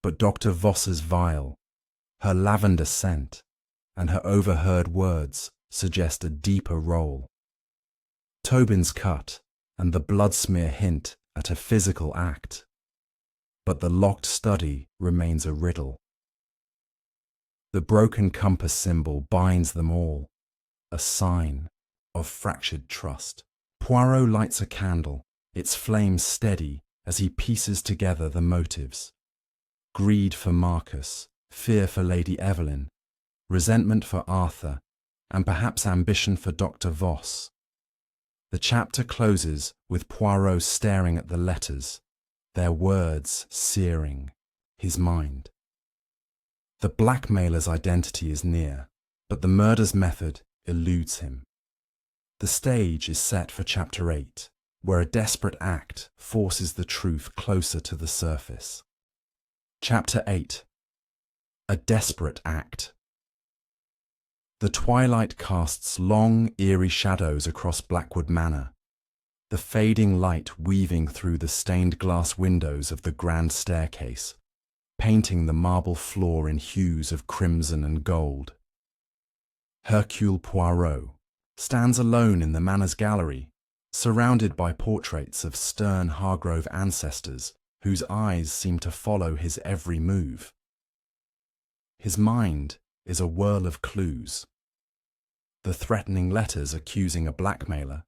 [SPEAKER 1] but Dr. Voss's vial, her lavender scent, and her overheard words suggest a deeper role. Tobin's cut and the blood smear hint at a physical act, but the locked study remains a riddle. The broken compass symbol binds them all, a sign of fractured trust. Poirot lights a candle, its flame steady as he pieces together the motives. Greed for Marcus, fear for Lady Evelyn, resentment for Arthur, and perhaps ambition for Dr. Voss. The chapter closes with Poirot staring at the letters, their words searing his mind. The blackmailer's identity is near, but the murder's method eludes him. The stage is set for Chapter 8, where a desperate act forces the truth closer to the surface. Chapter 8. A Desperate Act. The twilight casts long, eerie shadows across Blackwood Manor, the fading light weaving through the stained glass windows of the grand staircase, painting the marble floor in hues of crimson and gold. Hercule Poirot stands alone in the manor's gallery, surrounded by portraits of stern Hargrove ancestors whose eyes seem to follow his every move. His mind is a whirl of clues. The threatening letters accusing a blackmailer,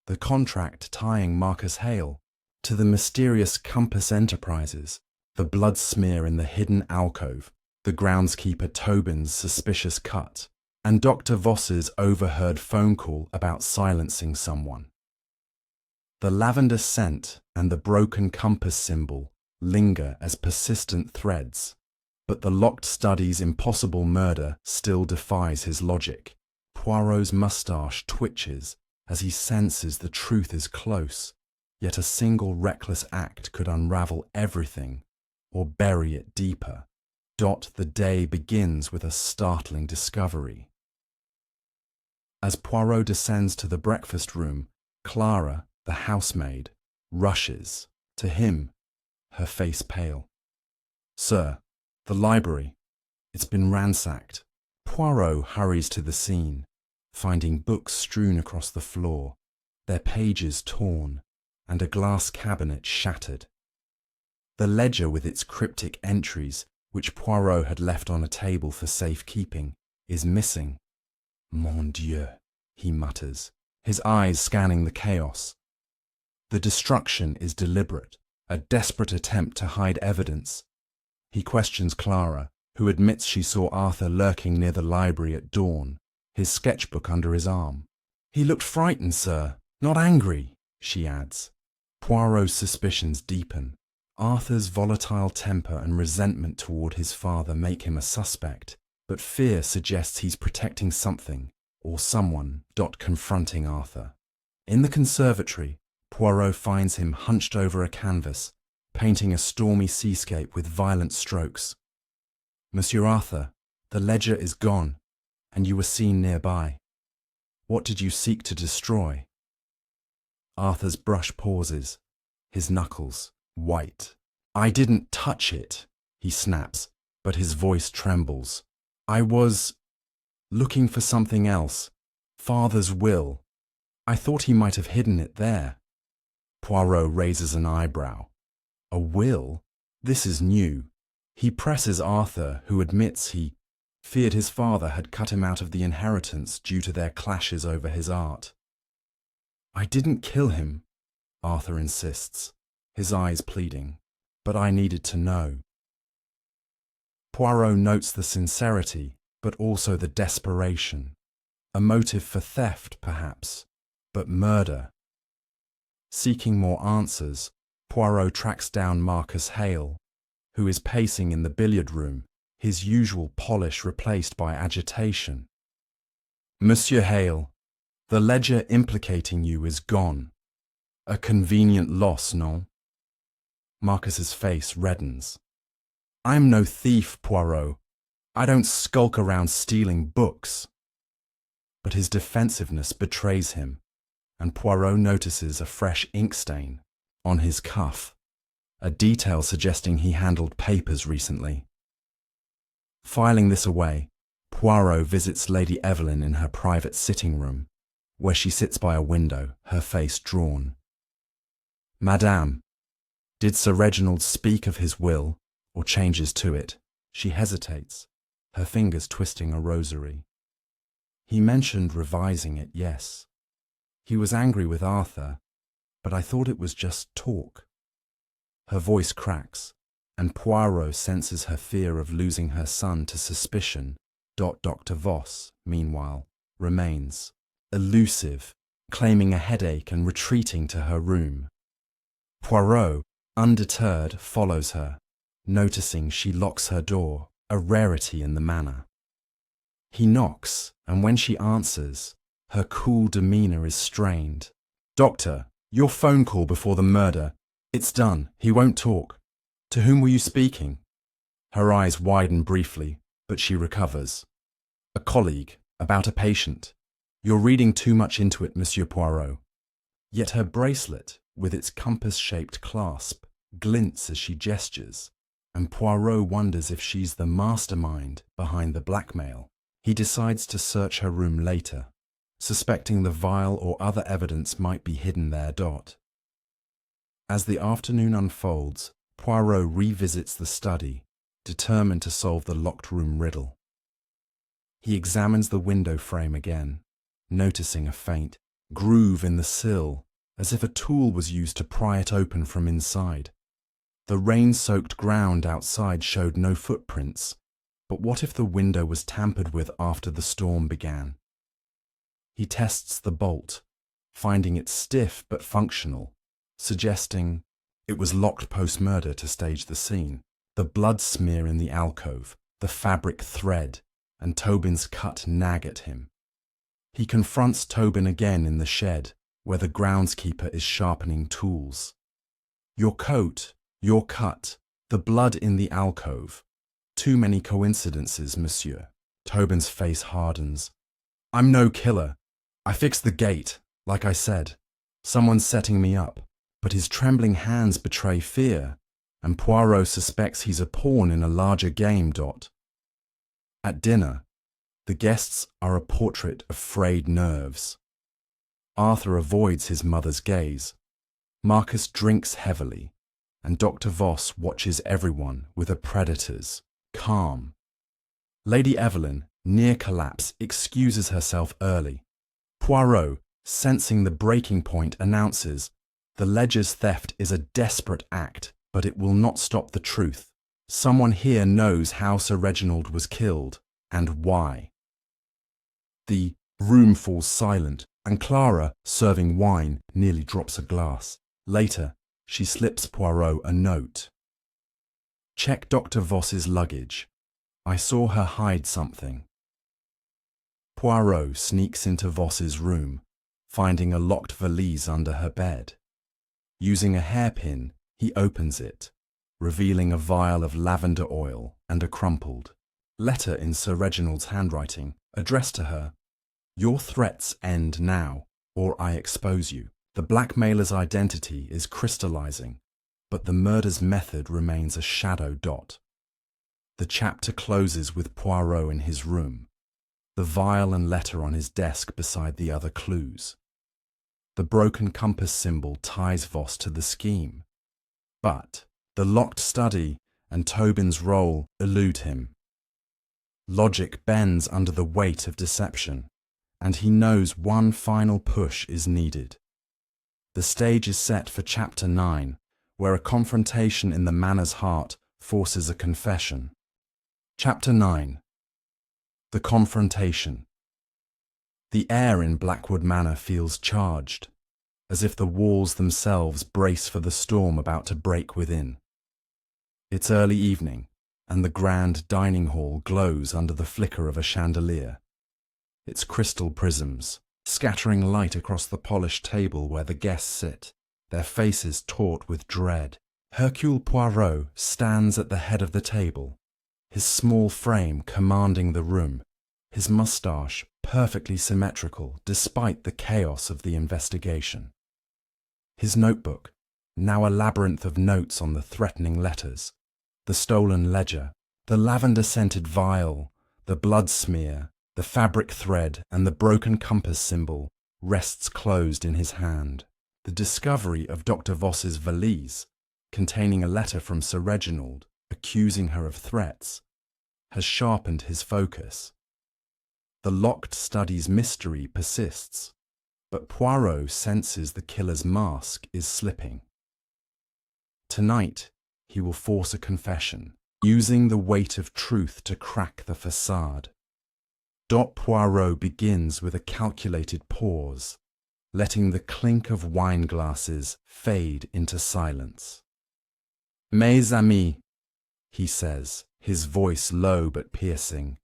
[SPEAKER 1] the contract tying Marcus Hale to the mysterious Compass Enterprises, the blood smear in the hidden alcove, the groundskeeper Tobin's suspicious cut, and Dr. Voss's overheard phone call about silencing someone. The lavender scent and the broken compass symbol linger as persistent threads, but the locked study's impossible murder still defies his logic. Poirot's moustache twitches as he senses the truth is close, yet a single reckless act could unravel everything or bury it deeper. The day begins with a startling discovery. As Poirot descends to the breakfast room, Clara, the housemaid, rushes to him, her face pale. "Sir, the library. It's been ransacked." Poirot hurries to the scene, finding books strewn across the floor, their pages torn, and a glass cabinet shattered. The ledger with its cryptic entries, which Poirot had left on a table for safekeeping, is missing. "Mon Dieu," he mutters, his eyes scanning the chaos. The destruction is deliberate, a desperate attempt to hide evidence. He questions Clara, who admits she saw Arthur lurking near the library at dawn, his sketchbook under his arm. "He looked frightened, sir, not angry," she adds. Poirot's suspicions deepen. Arthur's volatile temper and resentment toward his father make him a suspect, but fear suggests he's protecting something or someone. Confronting Arthur. In the conservatory, Poirot finds him hunched over a canvas, painting a stormy seascape with violent strokes. "Monsieur Arthur, the ledger is gone, and you were seen nearby. What did you seek to destroy?" Arthur's brush pauses, his knuckles white. "I didn't touch it," he snaps, but his voice trembles. "I was looking for something else. Father's will." I thought he might have hidden it there. Poirot raises an eyebrow. A will? This is new. He presses Arthur, who admits he feared his father had cut him out of the inheritance due to their clashes over his art. I didn't kill him, Arthur insists, his eyes pleading, but I needed to know. Poirot notes the sincerity, but also the desperation. A motive for theft, perhaps, but murder. Seeking more answers, Poirot tracks down Marcus Hale, who is pacing in the billiard room, his usual polish replaced by agitation. Monsieur Hale, the ledger implicating you is gone. A convenient loss, non? Marcus's face reddens. I'm no thief, Poirot. I don't skulk around stealing books. But his defensiveness betrays him, and Poirot notices a fresh ink stain on his cuff, a detail suggesting he handled papers recently. Filing this away, Poirot visits Lady Evelyn in her private sitting room, where she sits by a window, her face drawn. Madame, did Sir Reginald speak of his will, or changes to it? She hesitates, her fingers twisting a rosary. He mentioned revising it, yes. He was angry with Arthur, but I thought it was just talk. Her voice cracks, and Poirot senses her fear of losing her son to suspicion. Dr. Voss, meanwhile, remains, elusive, claiming a headache and retreating to her room. Poirot, undeterred, follows her, noticing she locks her door, a rarity in the manor. He knocks, and when she answers, her cool demeanour is strained. Doctor, your phone call before the murder. It's done. He won't talk. To whom were you speaking? Her eyes widen briefly, but she recovers. A colleague, about a patient. You're reading too much into it, Monsieur Poirot. Yet her bracelet, with its compass-shaped clasp, glints as she gestures, and Poirot wonders if she's the mastermind behind the blackmail. He decides to search her room later, suspecting the vial or other evidence might be hidden there. As the afternoon unfolds, Poirot revisits the study, determined to solve the locked room riddle. He examines the window frame again, noticing a faint groove in the sill, as if a tool was used to pry it open from inside. The rain-soaked ground outside showed no footprints, but what if the window was tampered with after the storm began? He tests the bolt, finding it stiff but functional, suggesting it was locked post-murder to stage the scene. The blood smear in the alcove, the fabric thread, and Tobin's cut nag at him. He confronts Tobin again in the shed, where the groundskeeper is sharpening tools. Your coat, your cut, the blood in the alcove. Too many coincidences, monsieur. Tobin's face hardens. I'm no killer. I fixed the gate, like I said. Someone's setting me up, but his trembling hands betray fear, and Poirot suspects he's a pawn in a larger game. At dinner, the guests are a portrait of frayed nerves. Arthur avoids his mother's gaze. Marcus drinks heavily, and Dr. Voss watches everyone with a predator's calm. Lady Evelyn, near collapse, excuses herself early. Poirot, sensing the breaking point, announces, the ledger's theft is a desperate act, but it will not stop the truth. Someone here knows how Sir Reginald was killed, and why. The room falls silent, and Clara, serving wine, nearly drops a glass. Later, she slips Poirot a note. Check Dr. Voss's luggage. I saw her hide something. Poirot sneaks into Voss's room, finding a locked valise under her bed. Using a hairpin, he opens it, revealing a vial of lavender oil and a crumpled letter in Sir Reginald's handwriting, addressed to her. Your threats end now, or I expose you. The blackmailer's identity is crystallizing, but the murder's method remains a shadow. The chapter closes with Poirot in his room, the vial and letter on his desk beside the other clues. The broken compass symbol ties Voss to the scheme. But the locked study and Tobin's role elude him. Logic bends under the weight of deception, and he knows one final push is needed. The stage is set for Chapter 9, where a confrontation in the manor's heart forces a confession. Chapter 9. The Confrontation. The air in Blackwood Manor feels charged, as if the walls themselves brace for the storm about to break within. It's early evening, and the grand dining hall glows under the flicker of a chandelier, its crystal prisms scattering light across the polished table where the guests sit, their faces taut with dread. Hercule Poirot stands at the head of the table, his small frame commanding the room, his moustache perfectly symmetrical despite the chaos of the investigation. His notebook, now a labyrinth of notes on the threatening letters, the stolen ledger, the lavender-scented vial, the blood smear, the fabric thread, and the broken compass symbol, rests closed in his hand. The discovery of Dr. Voss's valise, containing a letter from Sir Reginald accusing her of threats, has sharpened his focus. The locked study's mystery persists, but Poirot senses the killer's mask is slipping. Tonight, he will force a confession, using the weight of truth to crack the facade. Poirot begins with a calculated pause, letting the clink of wine glasses fade into silence. Mes amis, he says, his voice low but piercing,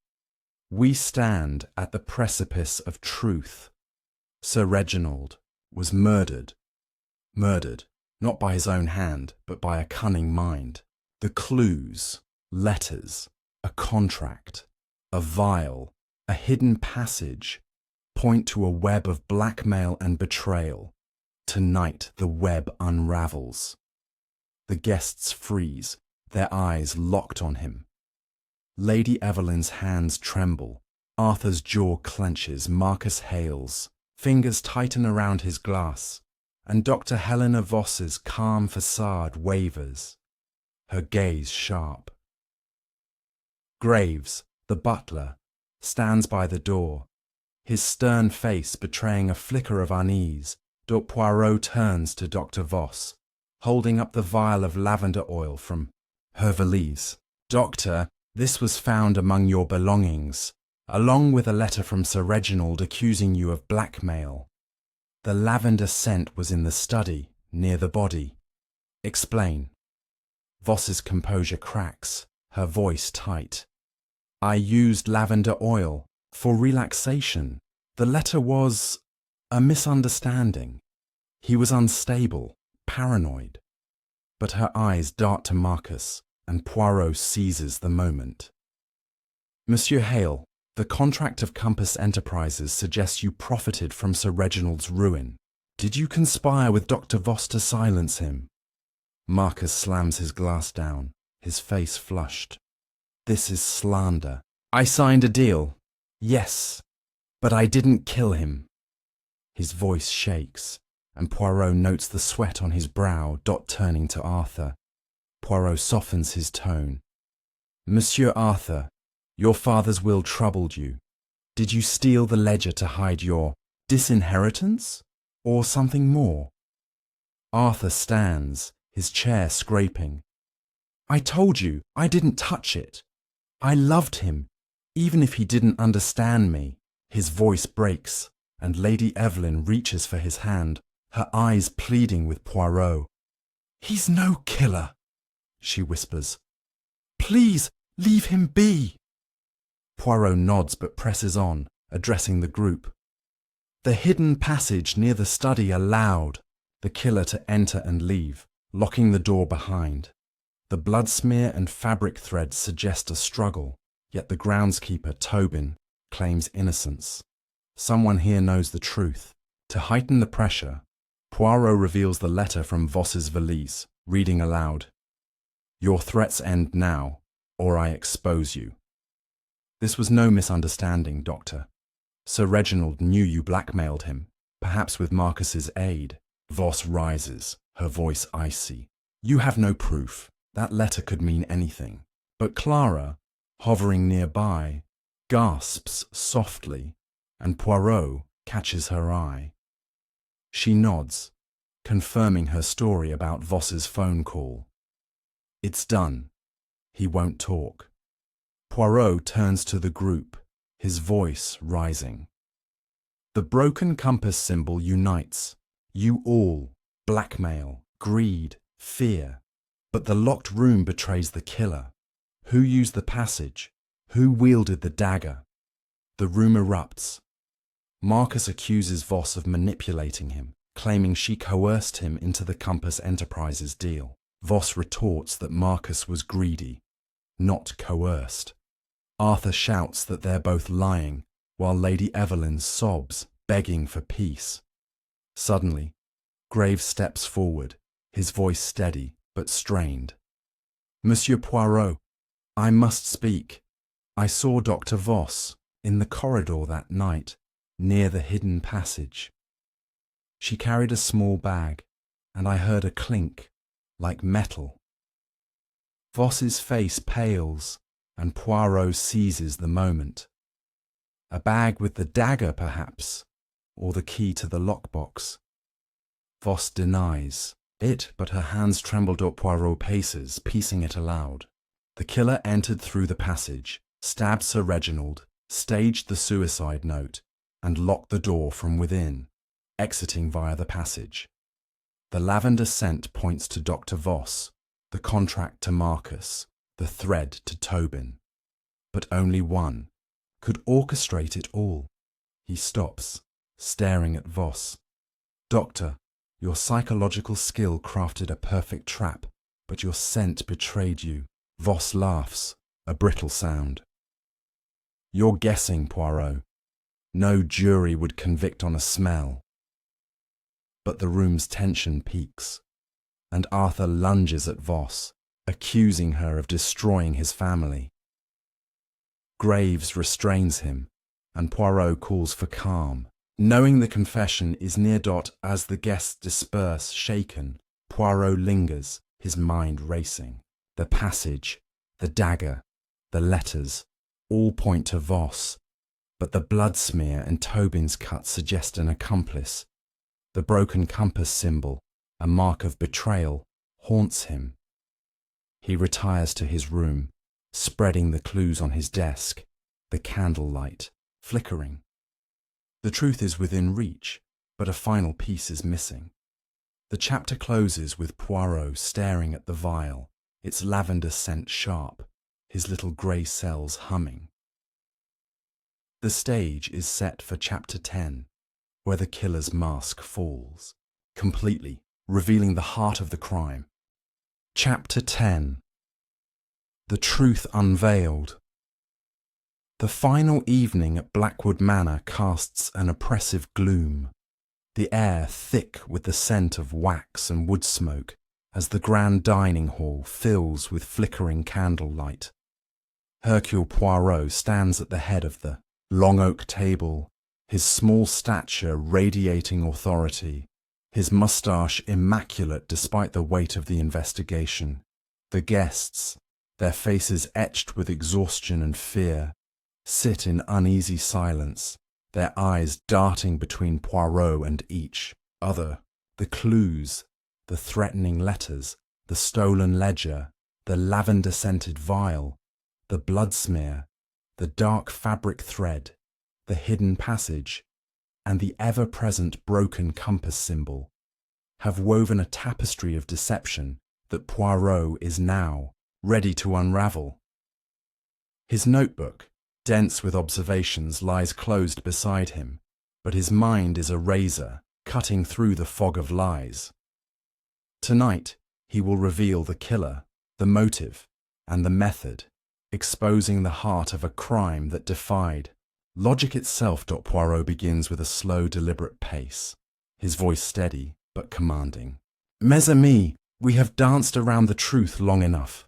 [SPEAKER 1] we stand at the precipice of truth. Sir Reginald was murdered. Murdered, not by his own hand, but by a cunning mind. The clues, letters, a contract, a vial, a hidden passage, point to a web of blackmail and betrayal. Tonight the web unravels. The guests freeze, their eyes locked on him. Lady Evelyn's hands tremble, Arthur's jaw clenches, Marcus hails, fingers tighten around his glass, and Dr. Helena Voss's calm facade wavers, her gaze sharp. Graves, the butler, stands by the door, his stern face betraying a flicker of unease. Poirot turns to Dr. Voss, holding up the vial of lavender oil from her valise. Doctor, this was found among your belongings, along with a letter from Sir Reginald accusing you of blackmail. The lavender scent was in the study, near the body. Explain. Voss's composure cracks, her voice tight. I used lavender oil for relaxation. The letter was a misunderstanding. He was unstable, paranoid. But her eyes dart to Marcus, and Poirot seizes the moment. Monsieur Hale, the contract of Compass Enterprises suggests you profited from Sir Reginald's ruin. Did you conspire with Dr. Voss to silence him? Marcus slams his glass down, his face flushed. This is slander. I signed a deal. Yes, but I didn't kill him. His voice shakes, and Poirot notes the sweat on his brow. Turning to Arthur. Poirot softens his tone. Monsieur Arthur, your father's will troubled you. Did you steal the ledger to hide your disinheritance, or something more? Arthur stands, his chair scraping. I told you I didn't touch it. I loved him, even if he didn't understand me. His voice breaks, and Lady Evelyn reaches for his hand, her eyes pleading with Poirot. He's no killer, she whispers. Please leave him be. Poirot nods but presses on, addressing the group. The hidden passage near the study allowed the killer to enter and leave, locking the door behind. The blood smear and fabric thread suggest a struggle, yet the groundskeeper, Tobin, claims innocence. Someone here knows the truth. To heighten the pressure, Poirot reveals the letter from Voss's valise, reading aloud. Your threats end now, or I expose you. This was no misunderstanding, Doctor. Sir Reginald knew you blackmailed him. Perhaps with Marcus's aid. Voss rises, her voice icy. You have no proof. That letter could mean anything. But Clara, hovering nearby, gasps softly, and Poirot catches her eye. She nods, confirming her story about Voss's phone call. It's done. He won't talk. Poirot turns to the group, his voice rising. The broken compass symbol unites. You all. Blackmail, greed, fear. But the locked room betrays the killer. Who used the passage? Who wielded the dagger? The room erupts. Marcus accuses Voss of manipulating him, claiming she coerced him into the Compass Enterprises deal. Voss retorts that Marcus was greedy, not coerced. Arthur shouts that they're both lying, while Lady Evelyn sobs, begging for peace. Suddenly, Graves steps forward, his voice steady but strained. Monsieur Poirot, I must speak. I saw Dr. Voss in the corridor that night, near the hidden passage. She carried a small bag, and I heard a clink, like metal. Voss's face pales, and Poirot seizes the moment. A bag with the dagger, perhaps, or the key to the lockbox. Voss denies it, but her hands trembled up. Poirot paces, piecing it aloud. The killer entered through the passage, stabbed Sir Reginald, staged the suicide note, and locked the door from within, exiting via the passage. The lavender scent points to Dr. Voss, the contract to Marcus, the thread to Tobin. But only one could orchestrate it all. He stops, staring at Voss. Doctor, your psychological skill crafted a perfect trap, but your scent betrayed you. Voss laughs, a brittle sound. You're guessing, Poirot. No jury would convict on a smell. But the room's tension peaks, and Arthur lunges at Voss, accusing her of destroying his family. Graves restrains him, and Poirot calls for calm. Knowing the confession is near. As the guests disperse, shaken, Poirot lingers, his mind racing. The passage, the dagger, the letters, all point to Voss, but the blood smear and Tobin's cut suggest an accomplice. The broken compass symbol, a mark of betrayal, haunts him. He retires to his room, spreading the clues on his desk, the candlelight flickering. The truth is within reach, but a final piece is missing. The chapter closes with Poirot staring at the vial, its lavender scent sharp, his little grey cells humming. The stage is set for chapter 10, where the killer's mask falls, completely revealing the heart of the crime. Chapter 10. The Truth Unveiled. The final evening at Blackwood Manor casts an oppressive gloom, the air thick with the scent of wax and wood smoke as the grand dining hall fills with flickering candlelight. Hercule Poirot stands at the head of the long oak table, his small stature radiating authority, his moustache immaculate despite the weight of the investigation. The guests, their faces etched with exhaustion and fear, sit in uneasy silence, their eyes darting between Poirot and each other. The clues, the threatening letters, the stolen ledger, the lavender-scented vial, the blood smear, the dark fabric thread, the hidden passage, and the ever-present broken compass symbol have woven a tapestry of deception that Poirot is now ready to unravel. His notebook, dense with observations, lies closed beside him, but his mind is a razor cutting through the fog of lies. Tonight, he will reveal the killer, the motive, and the method, exposing the heart of a crime that defied logic itself. Poirot begins with a slow, deliberate pace, his voice steady but commanding. Mes amis, we have danced around the truth long enough.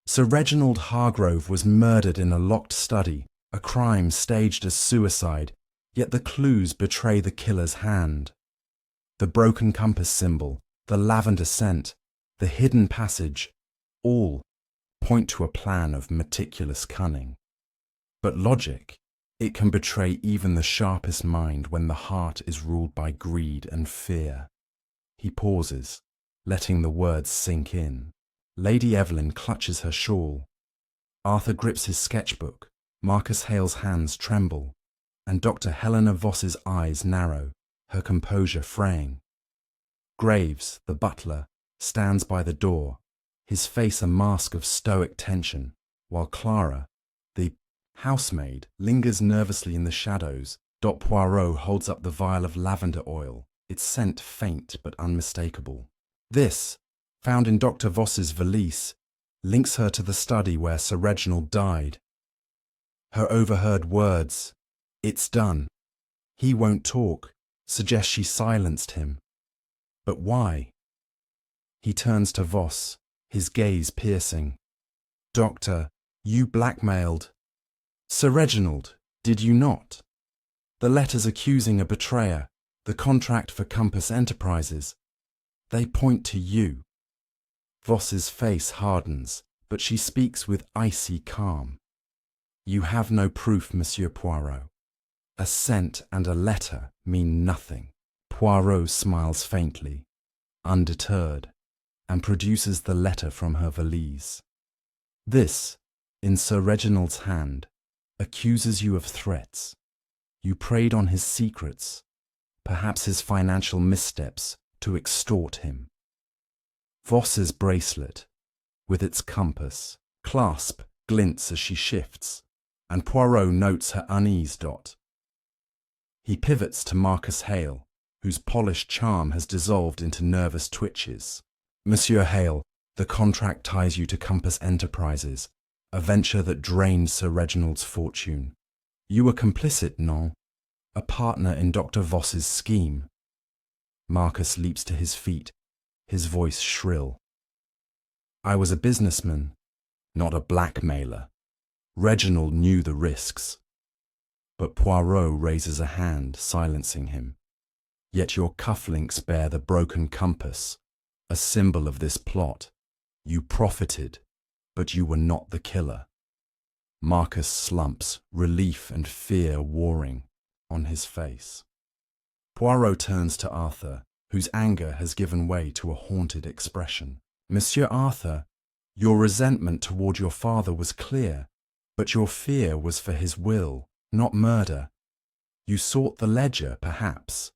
[SPEAKER 1] Sir Reginald Hargrove was murdered in a locked study, a crime staged as suicide, Yet the clues betray the killer's hand. The broken compass symbol, the lavender scent, the hidden passage, all point to a plan of meticulous cunning. But logic, it can betray even the sharpest mind when the heart is ruled by greed and fear. He pauses, letting the words sink in. Lady Evelyn clutches her shawl. Arthur grips his sketchbook. Marcus Hale's hands tremble, and Dr. Helena Voss's eyes narrow, her composure fraying. Graves, the butler, stands by the door, his face a mask of stoic tension, while Clara, the housemaid, lingers nervously in the shadows. Poirot holds up the vial of lavender oil, its scent faint but unmistakable. This, found in Dr. Voss's valise, links her to the study where Sir Reginald died. Her overheard words, "It's done. He won't talk," suggest she silenced him. But why? He turns to Voss, his gaze piercing. "Doctor, you blackmailed Sir Reginald, did you not? The letters accusing a betrayer, the contract for Compass Enterprises, they point to you." Voss's face hardens, but she speaks with icy calm. "You have no proof, Monsieur Poirot. A scent and a letter mean nothing." Poirot smiles faintly, undeterred, and produces the letter from her valise. This, in Sir Reginald's hand, accuses you of threats. You preyed on his secrets, perhaps his financial missteps, to extort him. Voss's bracelet, with its compass, clasp glints as she shifts, and Poirot notes her unease. He pivots to Marcus Hale, whose polished charm has dissolved into nervous twitches. "Monsieur Hale, the contract ties you to Compass Enterprises, a venture that drained Sir Reginald's fortune. You were complicit, non? A partner in Dr. Voss's scheme." Marcus leaps to his feet, his voice shrill. "I was a businessman, not a blackmailer. Reginald knew the risks." But Poirot raises a hand, silencing him. "Yet your cufflinks bear the broken compass, a symbol of this plot. You profited, but you were not the killer." Marcus slumps, relief and fear warring on his face. Poirot turns to Arthur, whose anger has given way to a haunted expression. "Monsieur Arthur, your resentment toward your father was clear, but your fear was for his will, not murder. You sought the ledger, perhaps,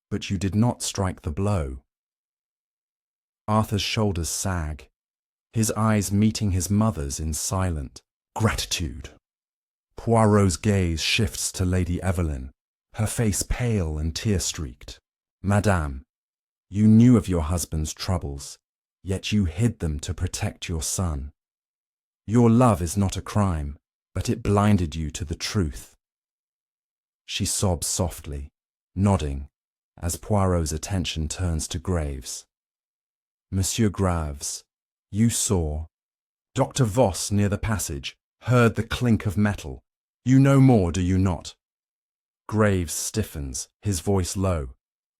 [SPEAKER 1] but you did not strike the blow." Arthur's shoulders sag, his eyes meeting his mother's in silent gratitude. Poirot's gaze shifts to Lady Evelyn, her face pale and tear-streaked. "Madame, you knew of your husband's troubles, yet you hid them to protect your son. Your love is not a crime, but it blinded you to the truth." She sobs softly, nodding, as Poirot's attention turns to Graves. "Monsieur Graves, you saw Dr. Voss near the passage, heard the clink of metal. You know more, do you not?" Graves stiffens, his voice low.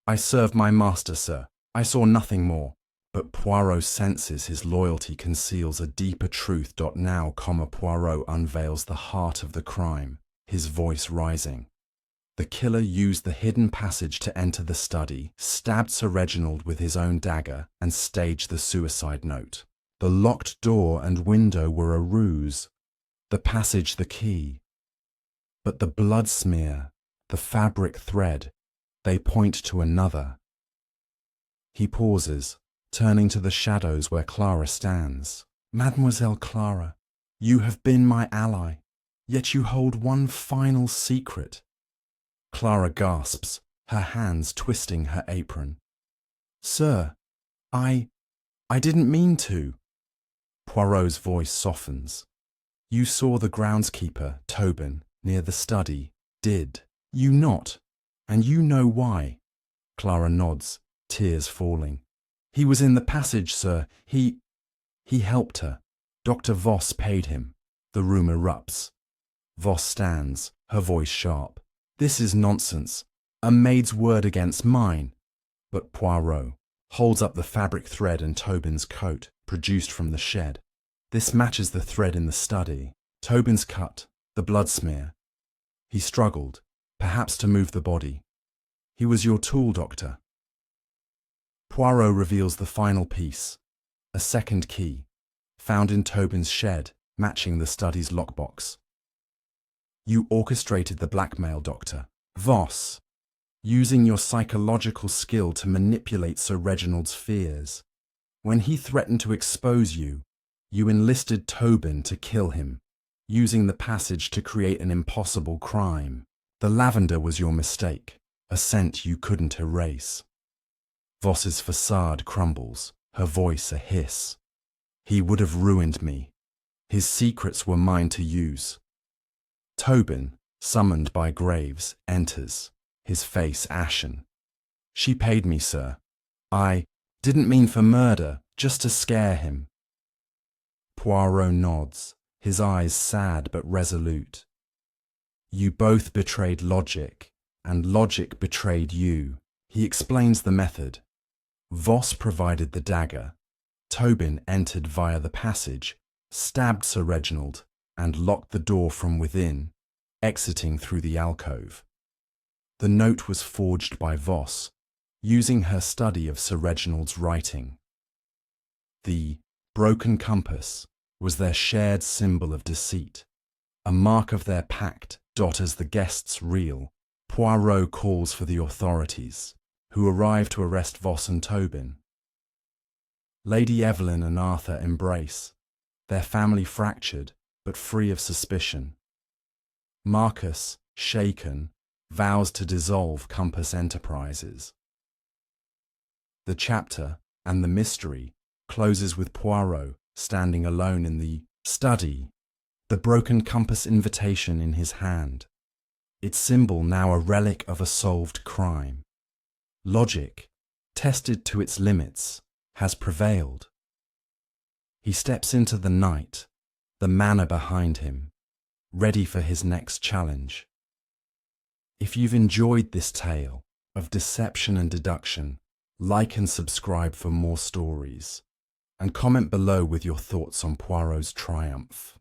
[SPEAKER 1] "I served my master, sir. I saw nothing more." But Poirot senses his loyalty conceals a deeper truth. Now, Poirot unveils the heart of the crime, his voice rising. The killer used the hidden passage to enter the study, stabbed Sir Reginald with his own dagger, and staged the suicide note. The locked door and window were a ruse, the passage the key. But the blood smear, the fabric thread, they point to another. He pauses, turning to the shadows where Clara stands. "Mademoiselle Clara, you have been my ally, yet you hold one final secret." Clara gasps, her hands twisting her apron. "Sir, I didn't mean to." Poirot's voice softens. "You saw the groundskeeper, Tobin, near the study, did you not? And you know why." Clara nods, tears falling. "He was in the passage, sir. He helped her. Dr. Voss paid him." The room erupts. Voss stands, her voice sharp. This is nonsense. A maid's word against mine. But Poirot holds up the fabric thread in Tobin's coat, produced from the shed. This matches the thread in the study. Tobin's cut, the blood smear. He struggled, perhaps to move the body. He was your tool, Doctor. Poirot reveals the final piece, a second key, found in Tobin's shed, matching the study's lockbox. You orchestrated the blackmail, Doctor. Voss, using your psychological skill to manipulate Sir Reginald's fears. When he threatened to expose you, you enlisted Tobin to kill him, using the passage to create an impossible crime. The lavender was your mistake, a scent you couldn't erase. Voss's facade crumbles, her voice a hiss. He would have ruined me. His secrets were mine to use. Tobin, summoned by Graves, enters, his face ashen. She paid me, sir. I didn't mean for murder, just to scare him. Poirot nods, his eyes sad but resolute. You both betrayed logic, and logic betrayed you. He explains the method. Voss provided the dagger. Tobin entered via the passage, stabbed Sir Reginald, and locked the door from within, exiting through the alcove. The note was forged by Voss, using her study of Sir Reginald's writing. The broken compass was their shared symbol of deceit, a mark of their pact. As the guests reel, Poirot calls for the authorities, who arrive to arrest Voss and Tobin. Lady Evelyn and Arthur embrace, their family fractured but free of suspicion. Marcus, shaken, vows to dissolve Compass Enterprises. The chapter and the mystery closes with Poirot standing alone in the study, the broken compass invitation in his hand, its symbol now a relic of a solved crime. Logic, tested to its limits, has prevailed. He steps into the night, the manor behind him, ready for his next challenge. If you've enjoyed this tale of deception and deduction, like and subscribe for more stories, and comment below with your thoughts on Poirot's triumph.